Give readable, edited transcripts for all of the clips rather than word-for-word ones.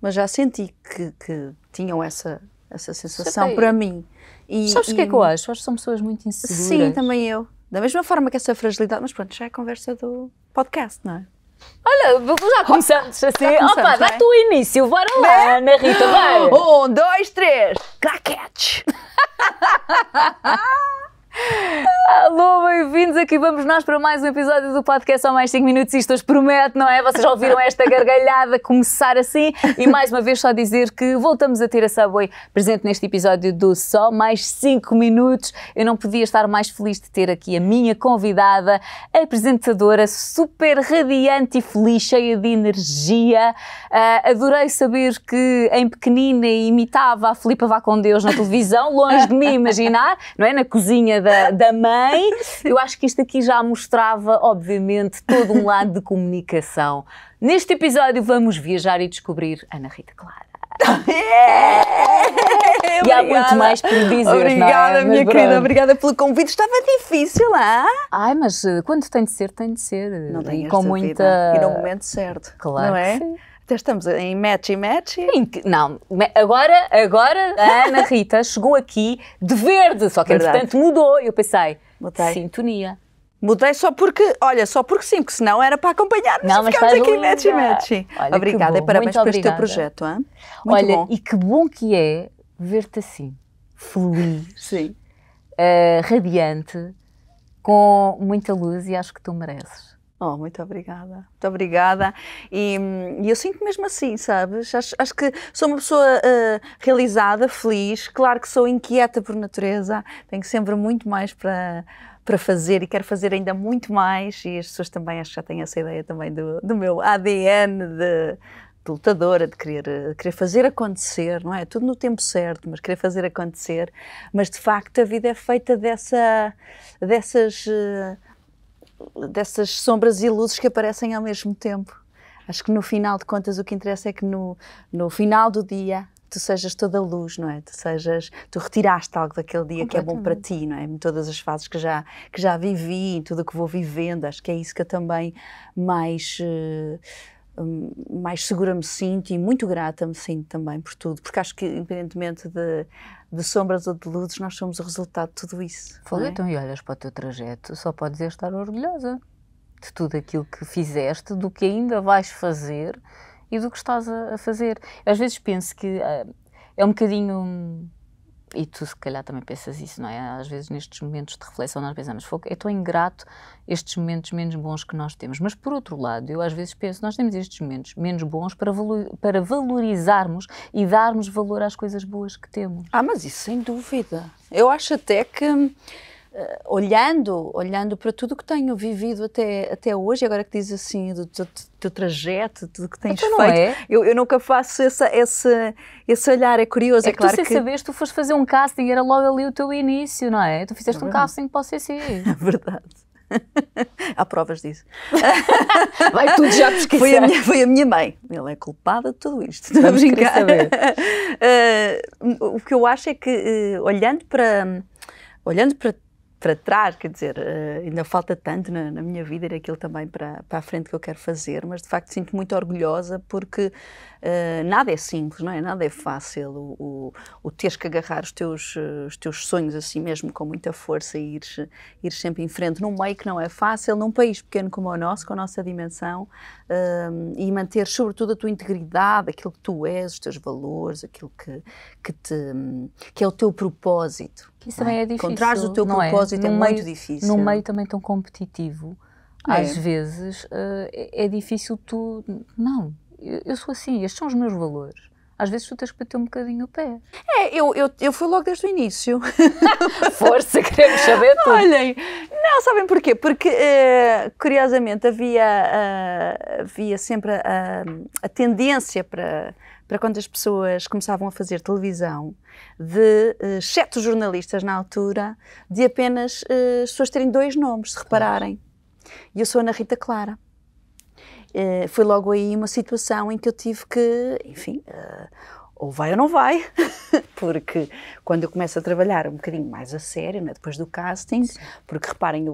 mas já senti que tinham essa sensação para mim. Sabes o que é que eu acho? Acho que são pessoas muito inseguras. Sim, também eu. Da mesma forma que essa fragilidade, mas pronto, já é a conversa do podcast, não é? Olha, já começamos assim. Opa, dá é? tu o início, bora lá, Ana Rita, vai! 1, 2, 3, craquetes! Alô, bem-vindos, aqui vamos nós para mais um episódio do podcast Só Mais 5 Minutos. Isto hoje promete, não é? Vocês já ouviram esta gargalhada começar assim? E mais uma vez só dizer que voltamos a ter a Subway presente neste episódio do Só Mais 5 Minutos. Eu não podia estar mais feliz de ter aqui a minha convidada, a apresentadora super radiante e feliz, cheia de energia. Adorei saber que em pequenina imitava a Filipa Vá com Deus na televisão, longe de mim imaginar, não é? Na cozinha da mãe. Eu acho que isto aqui já mostrava, obviamente, todo um lado de comunicação. Neste episódio vamos viajar e descobrir Ana Rita Clara. E há muito mais por dizer. Obrigada, minha querida, obrigada pelo convite. Estava difícil, ah? Ai, mas quando tem de ser, tem de ser. Não tem com muita... vida. E no momento certo. Claro, não é? Que sim. Até estamos em match e match. Não, agora a Ana Rita chegou aqui de verde, só que entretanto mudou. E eu pensei, sintonia. Mudei só porque, olha, só porque sim, porque senão era para acompanhar-nos. Não, mas ficámos aqui linda. match e match. Olha, obrigada e parabéns por este teu projeto. Hein? Muito olha, bom. E que bom que é ver-te assim, feliz, sim. Radiante, com muita luz, e acho que tu mereces. Oh, muito obrigada, muito obrigada. E eu sinto mesmo assim, sabes? Acho que sou uma pessoa realizada, feliz. Claro que sou inquieta por natureza, tenho sempre muito mais para fazer e quero fazer ainda muito mais. E as pessoas também, acho que já têm essa ideia também do meu ADN de lutadora, de querer fazer acontecer, não é? Tudo no tempo certo, mas querer fazer acontecer. Mas de facto a vida é feita dessas sombras e luzes que aparecem ao mesmo tempo. Acho que no final de contas o que interessa é que no final do dia tu sejas toda luz, não é? Tu retiraste algo daquele dia que é bom para ti, não é? Em todas as fases que já vivi, em tudo o que vou vivendo, acho que é isso que eu também mais segura me sinto e muito grata me sinto também por tudo, porque acho que independentemente de sombras ou de luzes, nós somos o resultado de tudo isso. Foi, então, e olhas para o teu trajeto, só podes estar orgulhosa de tudo aquilo que fizeste, do que ainda vais fazer e do que estás a fazer. Eu, às vezes penso que é um bocadinho, e tu se calhar também pensas isso, não é? Às vezes nestes momentos de reflexão nós pensamos, é tão ingrato estes momentos menos bons que nós temos, mas por outro lado, eu às vezes penso, nós temos estes momentos menos bons para valorizarmos e darmos valor às coisas boas que temos. Mas isso sem dúvida. Eu acho até que olhando para tudo o que tenho vivido até hoje, agora que dizes assim do teu trajeto, tudo o que tens feito, é? eu nunca faço esse olhar, é curioso. É que tu, sem saberes, tu foste fazer um casting, era logo ali o teu início, não é? Tu fizeste um casting para o CC. É verdade. Há provas disso. Vai tudo já pesquisar. Foi a minha mãe. Ela é culpada de tudo isto. Vamos querer saber. O que eu acho é que, olhando para trás, quer dizer, ainda falta tanto na minha vida e aquilo também para a frente que eu quero fazer, mas de facto sinto muito orgulhosa porque nada é simples, não é? Nada é fácil. O teres que agarrar os teus sonhos assim mesmo com muita força e ires sempre em frente num meio que não é fácil, num país pequeno como o nosso, com a nossa dimensão, e manter sobretudo a tua integridade, aquilo que tu és, os teus valores, aquilo que é o teu propósito. Isso também é difícil. Encontrares o teu propósito é muito difícil. Num meio também tão competitivo, às vezes é difícil tu... Não, eu sou assim, estes são os meus valores. Às vezes tu tens que bater um bocadinho o pé. Eu fui logo desde o início. Força, queremos saber tudo. Olhem, não, sabem porquê? Porque, curiosamente, havia sempre a tendência para quando as pessoas começavam a fazer televisão, exceto os jornalistas na altura, de apenas as pessoas terem 2 nomes, se repararem. E eu sou Ana Rita Clara. Foi logo aí uma situação em que eu tive que, enfim, ou vai ou não vai, porque quando eu começo a trabalhar um bocadinho mais a sério, né, depois do casting, porque reparem,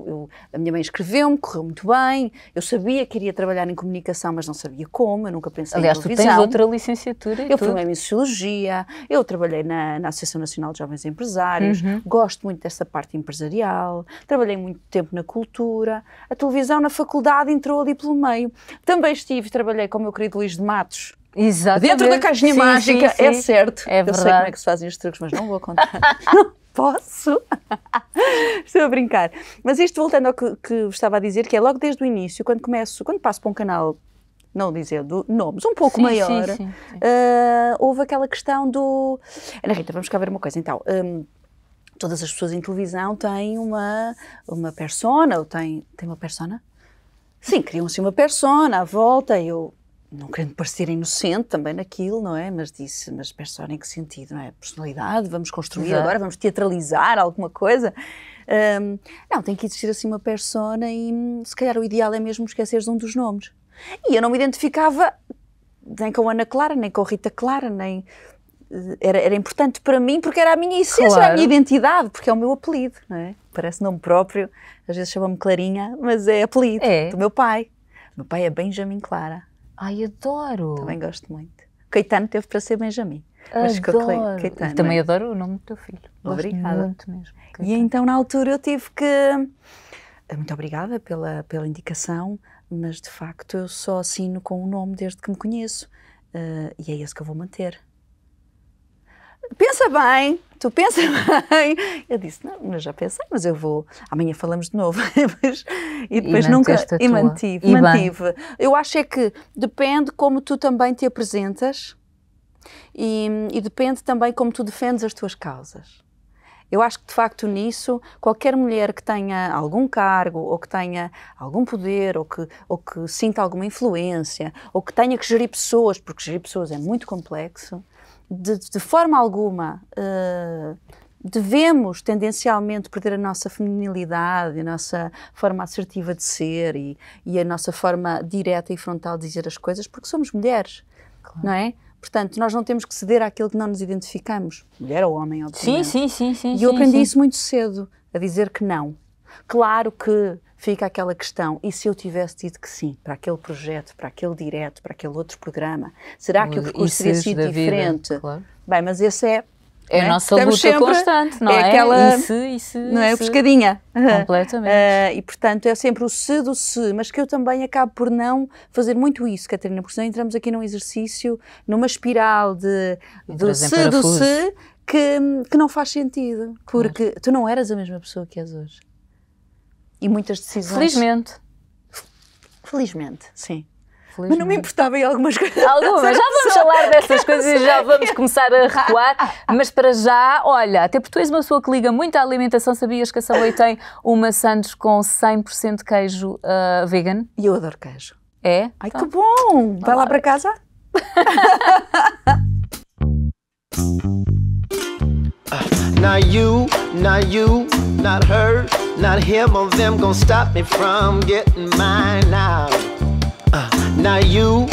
a minha mãe escreveu-me, correu muito bem, eu sabia que iria trabalhar em comunicação, mas não sabia como, eu nunca pensei Aliás, em tu televisão. tens outra licenciatura e Eu tudo. formei-me em Sociologia, eu trabalhei na Associação Nacional de Jovens Empresários, gosto muito dessa parte empresarial, trabalhei muito tempo na cultura, a televisão na faculdade entrou ali pelo meio. Também trabalhei com o meu querido Luís de Matos, Exatamente. dentro da caixinha Sim, mágica, sim, é sim. certo. É eu sei verdade. como é que se fazem os truques, mas não vou contar. Não posso. Estou a brincar. Mas isto voltando ao que vos estava a dizer, que é logo desde o início, quando passo para um canal, não dizendo nomes, um pouco maior, Sim. houve aquela questão do... Ana Rita, vamos cá ver uma coisa então. Todas as pessoas em televisão têm uma persona, ou têm uma persona? Sim, criam-se uma persona à volta, eu... não querendo parecer inocente também naquilo, não é? Mas disse, mas persona em que sentido, não é? Personalidade, vamos construir agora, vamos teatralizar alguma coisa. Não, tem que existir assim uma persona e se calhar o ideal é mesmo esqueceres um dos nomes. E eu não me identificava nem com a Ana Clara, nem com a Rita Clara, nem... Era importante para mim porque era a minha essência, era a minha identidade, porque é o meu apelido, não é? Parece nome próprio, às vezes chamam-me Clarinha, mas é apelido do meu pai. O meu pai é Benjamin Clara. Ai, adoro! Também gosto muito. Caetano teve para ser Benjamin. Adoro! Caetano, também adoro o nome do teu filho. Obrigada. Gosto muito mesmo. E então na altura eu tive que... Muito obrigada pela indicação, mas de facto eu só assino com o nome desde que me conheço. E é esse que eu vou manter. Pensa bem, tu pensa bem. Eu disse, não, mas já pensei, mas eu vou, amanhã falamos de novo. E depois nunca, e mantive. Eu acho é que depende como tu também te apresentas e depende também como tu defendes as tuas causas. Eu acho que de facto nisso, qualquer mulher que tenha algum cargo, ou que tenha algum poder, ou que sinta alguma influência, ou que tenha que gerir pessoas, porque gerir pessoas é muito complexo, de forma alguma devemos tendencialmente perder a nossa feminilidade, a nossa forma assertiva de ser e a nossa forma direta e frontal de dizer as coisas, porque somos mulheres, não é? Portanto, nós não temos que ceder àquilo que não nos identificamos, mulher ou homem, obviamente. Sim. E eu aprendi isso muito cedo, a dizer que não. Claro que fica aquela questão, e se eu tivesse dito que sim, para aquele projeto, para aquele direto, para aquele outro programa, será que o percurso teria sido diferente? Claro. Bem, mas esse é a nossa luta constante, não é? Aquela, e se, não é? Pescadinha. Completamente. E portanto é sempre o se do se, mas que eu também acabo por não fazer muito isso, Catarina, porque senão entramos aqui num exercício, numa espiral do se do se, que não faz sentido, porque tu não eras a mesma pessoa que és hoje. E muitas decisões... Felizmente, sim. Mas não me importava em algumas coisas. Algumas, já vamos falar dessas coisas e já vamos começar a recuar, mas para já, olha, até porque tu és uma pessoa que liga muito à alimentação, sabias que a Subway tem uma sandes com 100% de queijo vegan? E eu adoro queijo. É? Ai, que bom! Vai lá para casa? Not you, not her, not him or them gon' stop me from getting mine now. Not you,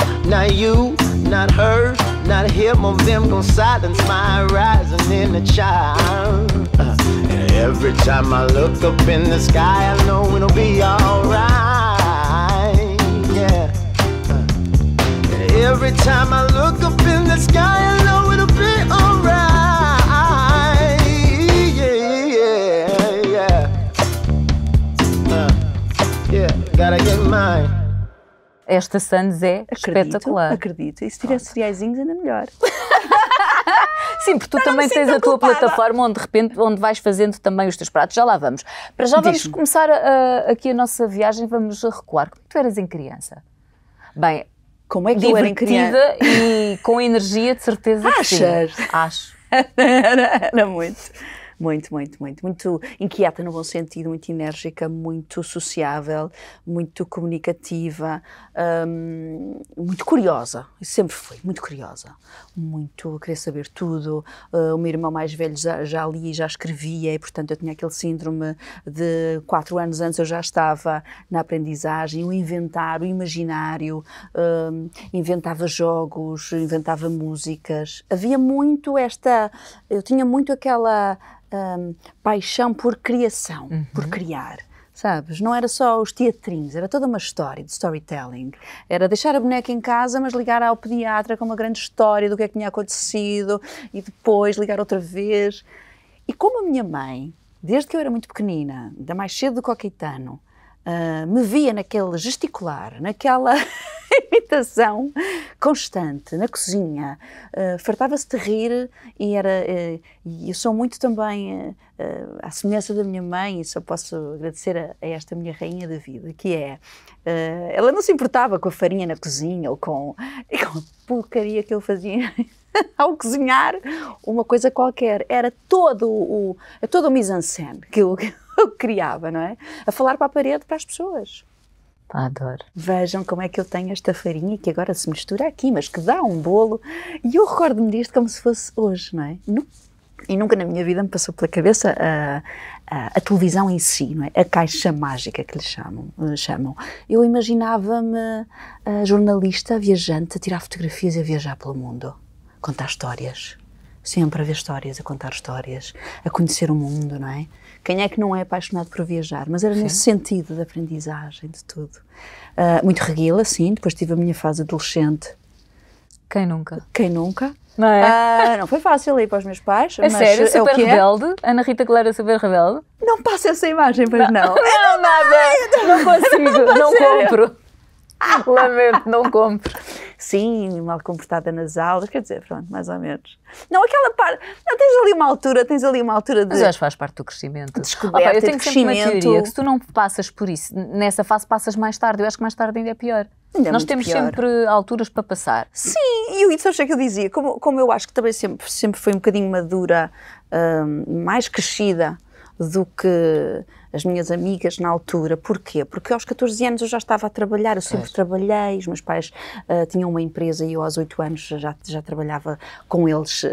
not her, not him or them gon' silence my rising inner child. And every time I look up in the sky, I know it'll be alright. Yeah. And every time I look up in the sky, I know it'll be alright. Gotta get mine. Esta sandes é espetacular. Acredito. E se tivesse cereaizinhos ainda melhor. Sim, porque tu também tens a tua plataforma onde vais fazendo também os teus pratos. Já lá vamos. Para já vamos começar aqui a nossa viagem, vamos recuar. Como tu eras em criança? Bem, como é que eu era em criança? E com energia, de certeza que sim. Achas? Acho. Era muito. muito inquieta no bom sentido, muito enérgica, muito sociável, muito comunicativa, muito curiosa, sempre fui muito curiosa, muito a querer saber tudo. O meu irmão mais velho já lia e já escrevia e, portanto, eu tinha aquele síndrome de 4 anos antes eu já estava na aprendizagem, o inventar, o imaginário, inventava jogos, inventava músicas. Havia muito eu tinha muito aquela paixão por criação, por criar. Sabes? Não era só os teatrinhos, era toda uma história de storytelling. Era deixar a boneca em casa, mas ligar ao pediatra com uma grande história do que é que tinha acontecido e depois ligar outra vez. E como a minha mãe, desde que eu era muito pequenina, ainda mais cedo do que o Caetano, me via naquele gesticular, naquela imitação constante, na cozinha, fartava-se de rir e eu sou muito também à semelhança da minha mãe, e só posso agradecer a esta minha rainha da vida, que é, ela não se importava com a farinha na cozinha ou com a porcaria que eu fazia ao cozinhar uma coisa qualquer, era todo o mise-en-scène que eu criava, não é? A falar para a parede, para as pessoas. Adoro. Vejam como é que eu tenho esta farinha que agora se mistura aqui, mas que dá um bolo. E eu recordo-me disto como se fosse hoje, não é? E nunca na minha vida me passou pela cabeça a televisão em si, não é? A caixa mágica que lhe chamam. Eu imaginava-me jornalista, viajante, a tirar fotografias e a viajar pelo mundo. Contar histórias. Sempre a ver histórias, a contar histórias, a conhecer o mundo, não é? Quem é que não é apaixonado por viajar? Mas era nesse sentido de aprendizagem, de tudo. Muito reguila, sim. Depois tive a minha fase adolescente. Quem nunca? Quem nunca? Não é? Não foi fácil ir para os meus pais. É mas sério? é o Super que é. rebelde? Ana Rita Clara super rebelde? Não passa essa imagem, pois não. Não, nada. Não consigo. Não compro. Lamento, não compro. Sim, mal comportada nas aulas, quer dizer, pronto, mais ou menos. Não, aquela parte, não, tens ali uma altura de... Mas eu acho que faz parte do crescimento. Descoberta, eu tenho de sempre uma crescimento. teoria que se tu não passas por isso, nessa fase passas mais tarde, eu acho que mais tarde ainda é pior. Ainda é Nós muito temos pior. sempre alturas para passar. Sim, e isso é que eu dizia, como eu acho que também sempre foi um bocadinho madura, mais crescida do que as minhas amigas na altura. Porquê? Porque aos 14 anos eu já estava a trabalhar, eu sempre trabalhei, os meus pais tinham uma empresa e eu aos 8 anos já trabalhava com eles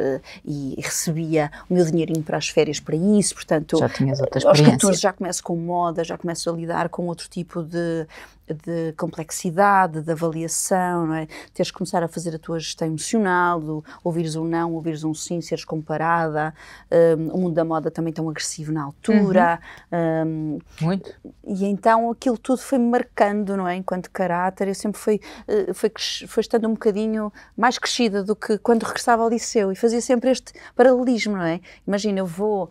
e recebia o meu dinheirinho para as férias para isso, portanto... Já tinhas outra aos experiência. 14 já começo com moda, já começo a lidar com outro tipo de complexidade, de avaliação, não é? Teres que começar a fazer a tua gestão emocional, do ouvires um não, ouvires um sim, seres comparada, o mundo da moda também tão agressivo na altura. Muito. E então aquilo tudo foi-me marcando, não é? Enquanto caráter, eu sempre foi estando um bocadinho mais crescida do que quando regressava ao liceu e fazia sempre este paralelismo, não é? Imagina, eu vou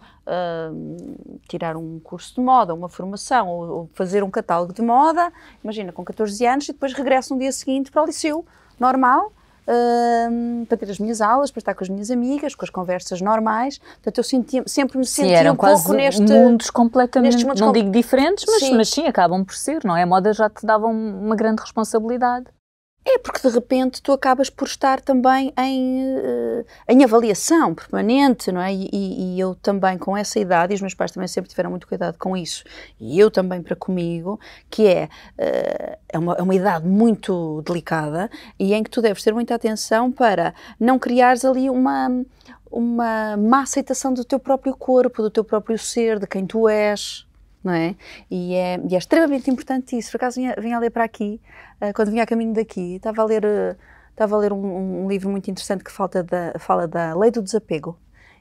tirar um curso de moda, uma formação, ou fazer um catálogo de moda, imagina, com 14 anos, e depois regresso no dia seguinte para o liceu normal, para ter as minhas aulas, para estar com as minhas amigas, com as conversas normais. Portanto, eu sempre me sentia eram um quase pouco mundos completamente, nestes mundos não digo diferentes, Sim. mas sim, acabam por ser, não é? A moda já te dava uma grande responsabilidade. É porque de repente tu acabas por estar também em avaliação permanente, não é? E eu também com essa idade, e os meus pais também sempre tiveram muito cuidado com isso, e eu também para comigo, que é uma idade muito delicada e em que tu deves ter muita atenção para não criares ali uma má aceitação do teu próprio corpo, do teu próprio ser, de quem tu és. Não é? E é extremamente importante isso. Por acaso vinha a ler para aqui, quando vinha a caminho daqui, estava a ler um livro muito interessante que fala da lei do desapego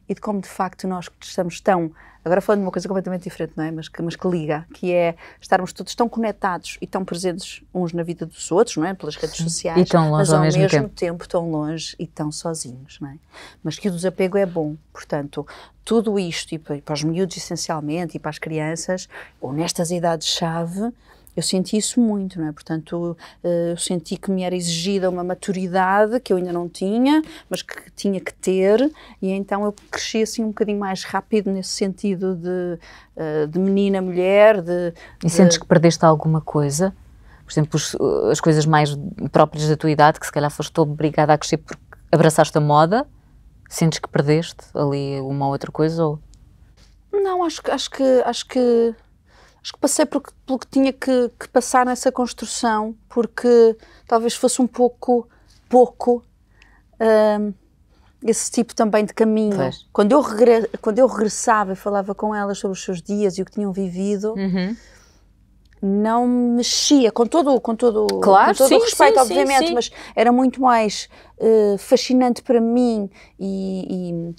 e de como de facto nós estamos tão, agora falando de uma coisa completamente diferente, não é? Mas que liga, que é estarmos todos tão conectados e tão presentes uns na vida dos outros, não é? Pelas redes sociais, E tão longe mas ao ao mesmo mesmo tempo. tempo tão longe e tão sozinhos, não é? Mas que o desapego é bom, portanto, tudo isto, e para os miúdos essencialmente, e para as crianças, ou nestas idades-chave, eu senti isso muito, não é? Portanto, eu senti que me era exigida uma maturidade que eu ainda não tinha, mas que tinha que ter, e então eu cresci assim um bocadinho mais rápido nesse sentido de menina, mulher, E sentes que perdeste alguma coisa? Por exemplo, as coisas mais próprias da tua idade, que se calhar foste obrigada a crescer porque abraçaste a moda, sentes que perdeste ali uma outra coisa? Ou... Não, acho que passei pelo que tinha que passar nessa construção, porque talvez fosse um pouco esse tipo também de caminho. Pois. Quando eu regressava e falava com elas sobre os seus dias e o que tinham vivido, não mexia, com todo Claro, o sim, respeito, sim, obviamente, sim. mas era muito mais fascinante para mim e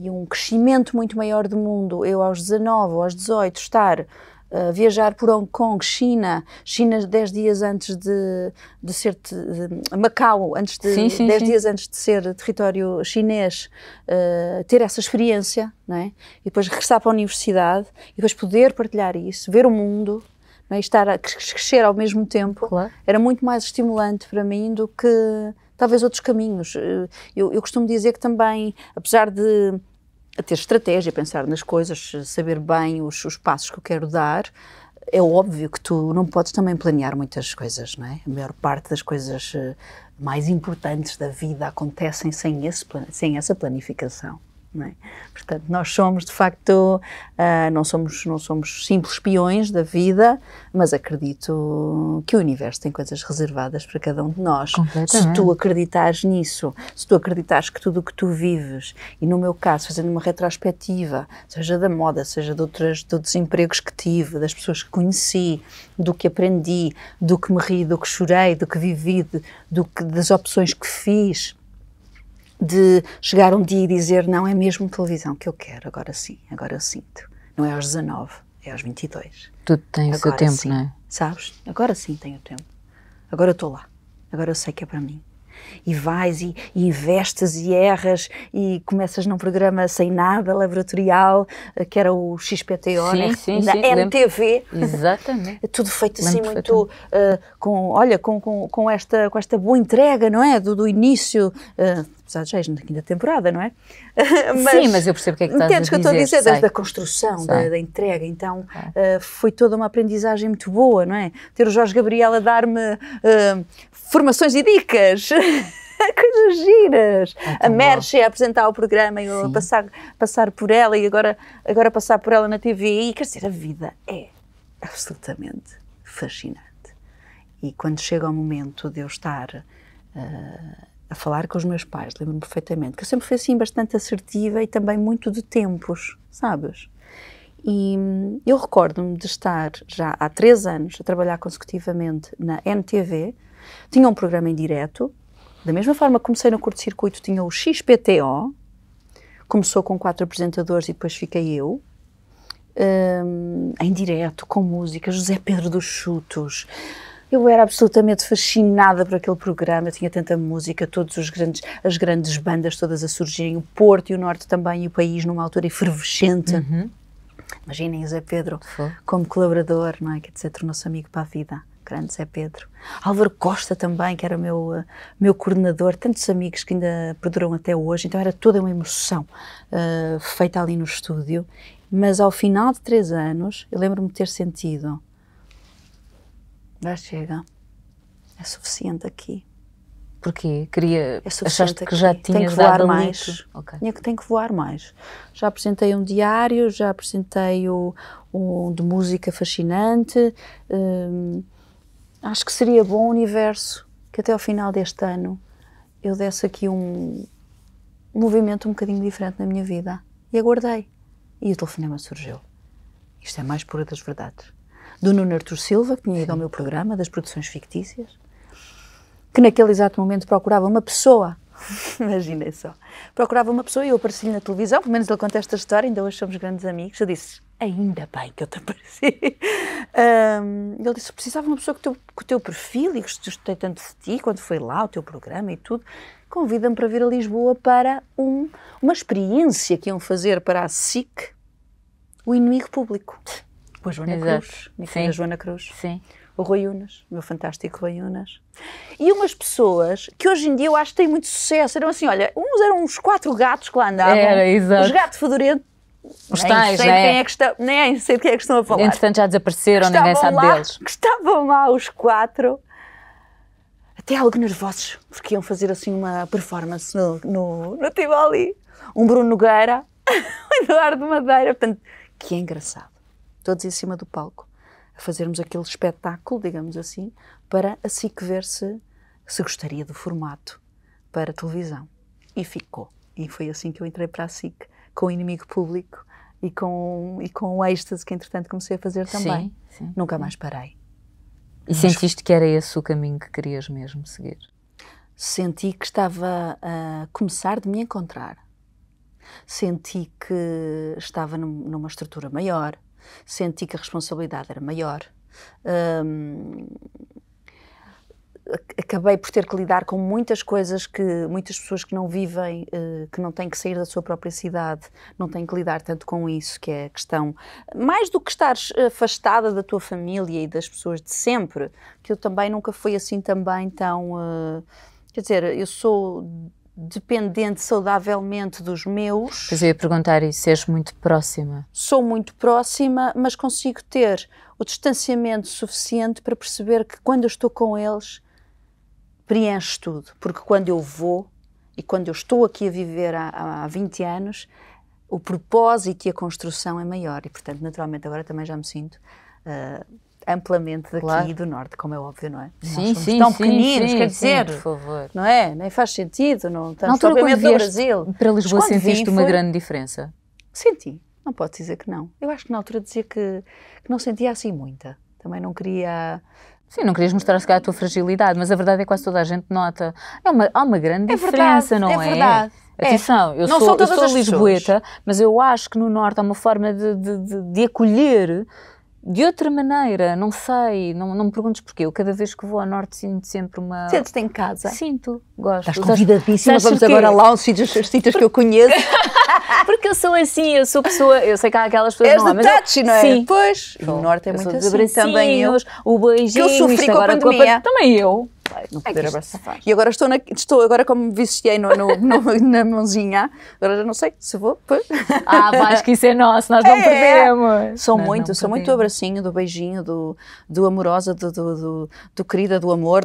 um crescimento muito maior do mundo. Eu aos 19 ou aos 18 estar a viajar por Hong Kong, China 10 dias antes de ser Macau, 10 dias antes de ser território chinês, ter essa experiência, não é? E depois regressar para a universidade e depois poder partilhar isso, ver o mundo, não é? E estar a crescer ao mesmo tempo, Claro. Era muito mais estimulante para mim do que talvez outros caminhos. Eu costumo dizer que também, apesar de ter estratégia, pensar nas coisas, saber bem os passos que eu quero dar, é óbvio que tu não podes também planear muitas coisas, não é? A maior parte das coisas mais importantes da vida acontecem sem essa planificação, não é? Portanto, nós somos, de facto, não somos simples peões da vida, mas acredito que o universo tem coisas reservadas para cada um de nós. Se tu acreditares nisso, se tu acreditares que tudo o que tu vives, e no meu caso, fazendo uma retrospectiva, seja da moda, seja de outros empregos que tive, das pessoas que conheci, do que aprendi, do que me ri, do que chorei, do que vivi, das opções que fiz, de chegar um dia e dizer, não, é mesmo televisão que eu quero, agora sim, agora eu sinto. Não é aos 19, é aos 22. Tudo tem o seu tempo, sim, não é? Sabes? Agora sim tenho tempo. Agora eu estou lá. Agora eu sei que é para mim. E vais e investes e erras e começas num programa sem nada, laboratorial, que era o XPTO, da MTV. Exatamente. Tudo feito assim muito, com esta boa entrega, não é? Do início, apesar de já na quinta temporada, não é? Mas eu percebo o que é que estás a dizer. Entendes o que eu estou a dizer? Desde a construção, da entrega. Então, foi toda uma aprendizagem muito boa, não é? Ter o Jorge Gabriel a dar-me formações e dicas, coisas giras. A Merche a apresentar o programa e eu a passar por ela e agora passar por ela na TV. E, quer dizer, a vida é absolutamente fascinante. E quando chega o momento de eu estar a falar com os meus pais, lembro-me perfeitamente, que eu sempre fui assim bastante assertiva e também muito de tempos, sabes? E eu recordo-me de estar já há 3 anos a trabalhar consecutivamente na NTV. Tinha um programa em direto, da mesma forma que comecei no curto-circuito, tinha o XPTO, começou com 4 apresentadores e depois fiquei eu, em direto, com música, José Pedro dos Chutos. Eu era absolutamente fascinada por aquele programa, tinha tanta música, as grandes bandas todas a surgirem, o Porto e o Norte também, e o país numa altura efervescente. Imaginem José Pedro como colaborador, não é? Quer dizer, tornou-se amigo para a vida. Grande Zé Pedro. Álvaro Costa também, que era meu coordenador, tantos amigos que ainda perduram até hoje, então era toda uma emoção feita ali no estúdio, mas ao final de 3 anos, eu lembro-me de ter sentido, já chega, é suficiente aqui. Porquê? Achaste que aqui. já tinhas tenho que voar dado mais. Tenho que voar mais. Já apresentei um diário, já apresentei um de música fascinante. Acho que seria bom o universo que até ao final deste ano eu desse aqui um movimento um bocadinho diferente na minha vida. E aguardei. E o telefonema surgiu. Isto é mais pura das verdades. Do Nuno Artur Silva, que tinha ido ao meu programa das produções fictícias, que naquele exato momento procurava uma pessoa, imaginem só, procurava uma pessoa e eu apareci na televisão, pelo menos ele conta esta história, ainda hoje somos grandes amigos. Eu disse, ainda bem que eu te apareci. Ele disse, precisava de uma pessoa com o teu perfil e gostei tanto de ti, quando foi lá o teu programa e tudo, convida-me para vir a Lisboa para uma experiência que iam fazer para a SIC, o Inimigo Público. Com a Joana Cruz, minha filha Joana Cruz. Sim. O Rui Unas, o meu fantástico Rui Unas. E umas pessoas que hoje em dia eu acho que têm muito sucesso. Eram assim, olha, uns eram uns 4 gatos que lá andavam. Os gatos fedorentos. Os tais, né? Nem sei de quem é que estão a falar. Entretanto já desapareceram, ninguém sabe deles. Que estavam lá os 4, até algo nervosos, porque iam fazer assim uma performance no Tivoli. Um Bruno Nogueira, um Eduardo Madeira, portanto, que é engraçado. Todos em cima do palco, a fazermos aquele espetáculo, digamos assim, para a SIC ver se gostaria do formato para televisão. E ficou. E foi assim que eu entrei para a SIC, com o Inimigo Público e com o êxtase que, entretanto, comecei a fazer também. Sim. Nunca mais parei. E sentiste que era esse o caminho que querias mesmo seguir? Senti que estava a começar de me encontrar. Senti que estava numa estrutura maior. Senti que a responsabilidade era maior. Acabei por ter que lidar com muitas coisas que muitas pessoas que não vivem, que não têm que sair da sua própria cidade, não têm que lidar tanto com isso, que é a questão, mais do que estares afastada da tua família e das pessoas de sempre, que eu também nunca fui assim também tão... quer dizer, eu sou dependente saudavelmente dos meus. Pois eu ia perguntar isso, se és muito próxima. Sou muito próxima, mas consigo ter o distanciamento suficiente para perceber que quando eu estou com eles, preenche tudo. Porque quando eu vou, e quando eu estou aqui a viver há 20 anos, o propósito e a construção é maior. E, portanto, naturalmente, agora também já me sinto amplamente daqui, claro, do Norte, como é óbvio, não é? Sim, nós somos tão pequeninos, sim, quer dizer, por favor. Não é? Nem faz sentido, não estamos na altura, propriamente no Brasil. Para Lisboa sentiste uma grande diferença? Senti, não pode dizer que não. Eu acho que na altura dizia que não sentia assim muita. Também não queria... Sim, não querias mostrar se calhar a tua fragilidade, mas a verdade é que quase toda a gente nota. Há uma grande diferença, não é? É verdade. Atenção, eu sou lisboeta, mas eu acho que no Norte há uma forma de acolher de outra maneira, não sei, não me perguntes porquê. Eu cada vez que vou ao Norte sinto sempre uma... Sentes-te em casa? Sinto, gosto. Estás convidadíssima, vamos agora lá aos sítios que eu conheço. Porque eu sou assim, eu sou pessoa, eu sei que há aquelas pessoas... És de touch, não é? Sim. Pois, no Norte é muito assim, também eu. O beijinho, que eu sofri com a pandemia. Também eu. Não poder abraçar. E agora estou agora como me viciei na mãozinha, agora já não sei se vou. Pois. Vais que isso é nosso, nós não perdemos. Sou muito abracinho, do beijinho, do amorosa, do querida, do amor,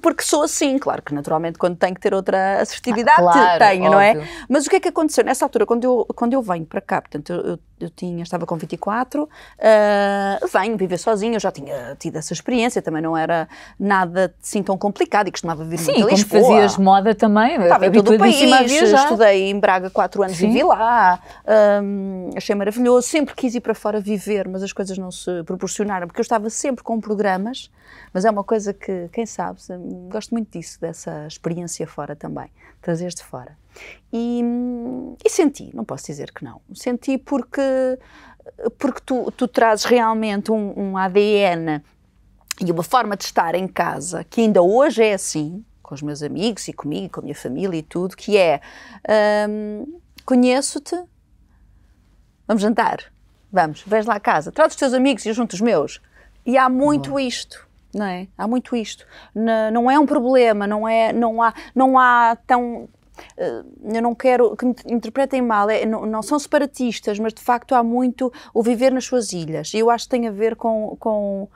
porque sou assim, claro que naturalmente quando tenho que ter outra assertividade, claro, tenho, óbvio. não é? Mas o que é que aconteceu nessa altura, quando eu venho para cá, portanto estava com 24, venho viver sozinha, eu já tinha tido essa experiência, também não era nada assim tão complicado e costumava vir muito a Lisboa. Sim, como fazias moda também, estava em todo o país, a estudei em Braga 4 anos, vivi lá, achei maravilhoso, sempre quis ir para fora viver, mas as coisas não se proporcionaram, porque eu estava sempre com programas, mas é uma coisa que, quem sabe, gosto muito disso, dessa experiência fora também, trazeres de fora. E senti, não posso dizer que não, senti porque tu trazes realmente um ADN e uma forma de estar em casa, que ainda hoje é assim, com os meus amigos e comigo, com a minha família e tudo, que é, conheço-te, vamos jantar, vens lá a casa, traz os teus amigos e eu junto os meus. E há muito isto, não é? Há muito isto. Não é um problema, não há tão... eu não quero que me interpretem mal, não são separatistas, mas de facto há muito o viver nas suas ilhas. E eu acho que tem a ver com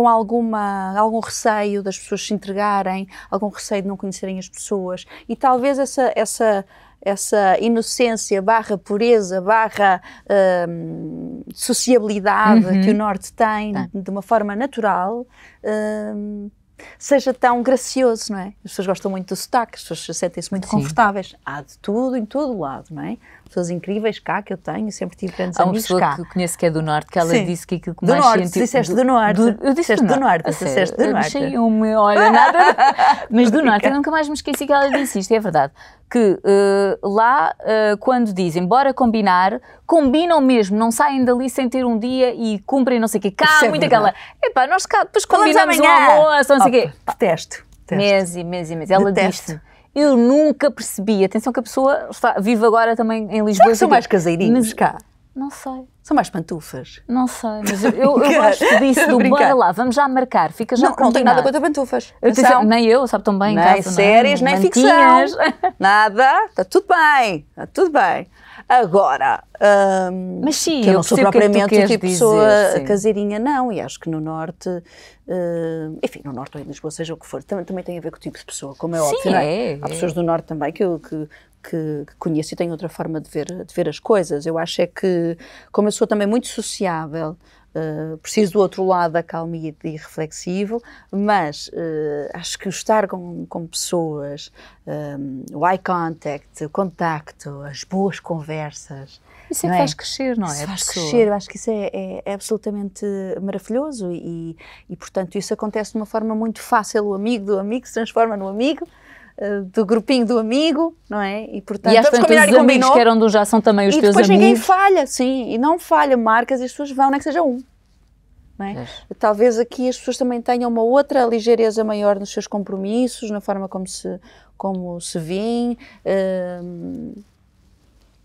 algum receio das pessoas se entregarem, algum receio de não conhecerem as pessoas. E talvez essa inocência / pureza / sociabilidade que o Norte tem de uma forma natural, seja tão gracioso, não é? As pessoas gostam muito do sotaque, as pessoas sentem-se muito confortáveis. Há de tudo, em todo o lado, não é? Pessoas incríveis cá que eu tenho, sempre tive grandes amigos cá. Há uma pessoa que conheço que é do Norte, que ela disse que aquilo que do mais Norte, sentiu... disseste do Norte. Eu disse do Norte. Disseste do Norte. Achei olha, nada... Mas do Norte, eu nunca mais me esqueci que ela disse isto, é verdade. Que lá, quando dizem bora combinar, combinam mesmo, não saem dali sem ter um dia e cumprem não sei o quê. Cá há muito aquela... Epá, nós cá depois combinamos um almoço, não sei o quê. Detesto. Mês e mês. Ela disse... Eu nunca percebi, atenção que a pessoa vive agora também em Lisboa. São mais caseirinhos cá? Não sei. São mais pantufas? Não sei, mas eu gosto disso do bora lá, vamos já marcar, fica já combinado. Não tenho nada contra pantufas. Nem eu, sabe tão bem em nem casa. Séries, nem ficção. Nada, está tudo bem. Agora, mas sim, que eu não sou propriamente o tipo de pessoa dizer, caseirinha, não, e acho que no Norte, enfim, no Norte ou em Lisboa, seja o que for, também tem a ver com o tipo de pessoa, como é óbvio, não é? Há pessoas do Norte também que que conheço e tenho outra forma de ver as coisas. Eu acho é que, como eu sou também muito sociável, preciso do outro lado da calmia e reflexivo, mas acho que o estar com pessoas, o eye contact, o contacto, as boas conversas... Isso é que faz crescer, não é? Isso faz crescer, eu acho que isso é absolutamente maravilhoso portanto, isso acontece de uma forma muito fácil. O amigo do amigo se transforma no amigo, do grupinho do amigo, não é? E, portanto, e acho que os amigos que eram do já são também os teus amigos. E depois ninguém falha, sim, e não falha, marcas e as pessoas vão, nem que seja um. Não é? Talvez aqui as pessoas também tenham uma outra ligeireza maior nos seus compromissos, na forma como se veem.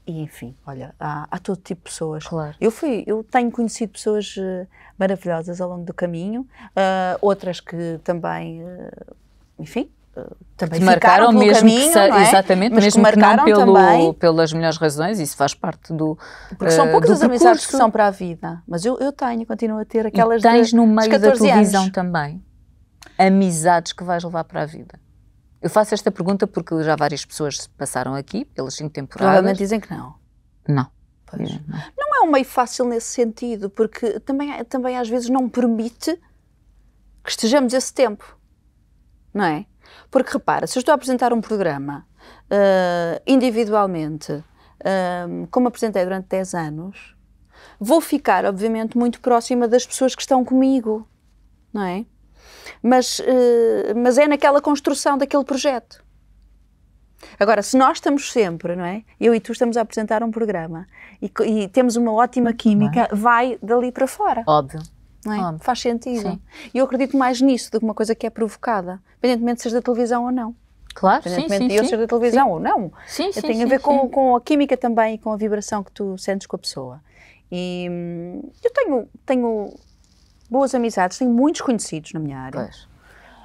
E enfim, olha, há todo tipo de pessoas. Claro. Eu tenho conhecido pessoas maravilhosas ao longo do caminho, outras que também, enfim, também marcaram pelo mesmo caminho, não é? Exatamente, mas mesmo que marcaram que não também, pelas melhores razões, isso faz parte do porque são poucas as percurso. amizades que são para a vida, mas eu continuo a ter aquelas e tens no meio da tua visão anos. também amizades que vais levar para a vida. Eu faço esta pergunta porque já várias pessoas passaram aqui pelas 5 temporadas. Provavelmente dizem que não. Não. Pois. Não é um meio fácil nesse sentido, porque também às vezes não permite que estejamos esse tempo, não é? Porque repara, se eu estou a apresentar um programa individualmente, como apresentei durante 10 anos, vou ficar, obviamente, muito próxima das pessoas que estão comigo, não é? Mas é naquela construção daquele projeto. Agora, se nós estamos sempre, não é? Eu e tu estamos a apresentar um programa e temos uma ótima química, vai dali para fora. Óbvio. Não é? Óbvio. Faz sentido. Sim. E eu acredito mais nisso do que uma coisa que é provocada, independentemente de seja da televisão ou não. Claro, sim, Independentemente sim. de eu ser da televisão ou não. Sim, Tem a ver com a química também e com a vibração que tu sentes com a pessoa. E eu tenho boas amizades, tenho muitos conhecidos na minha área. Pois.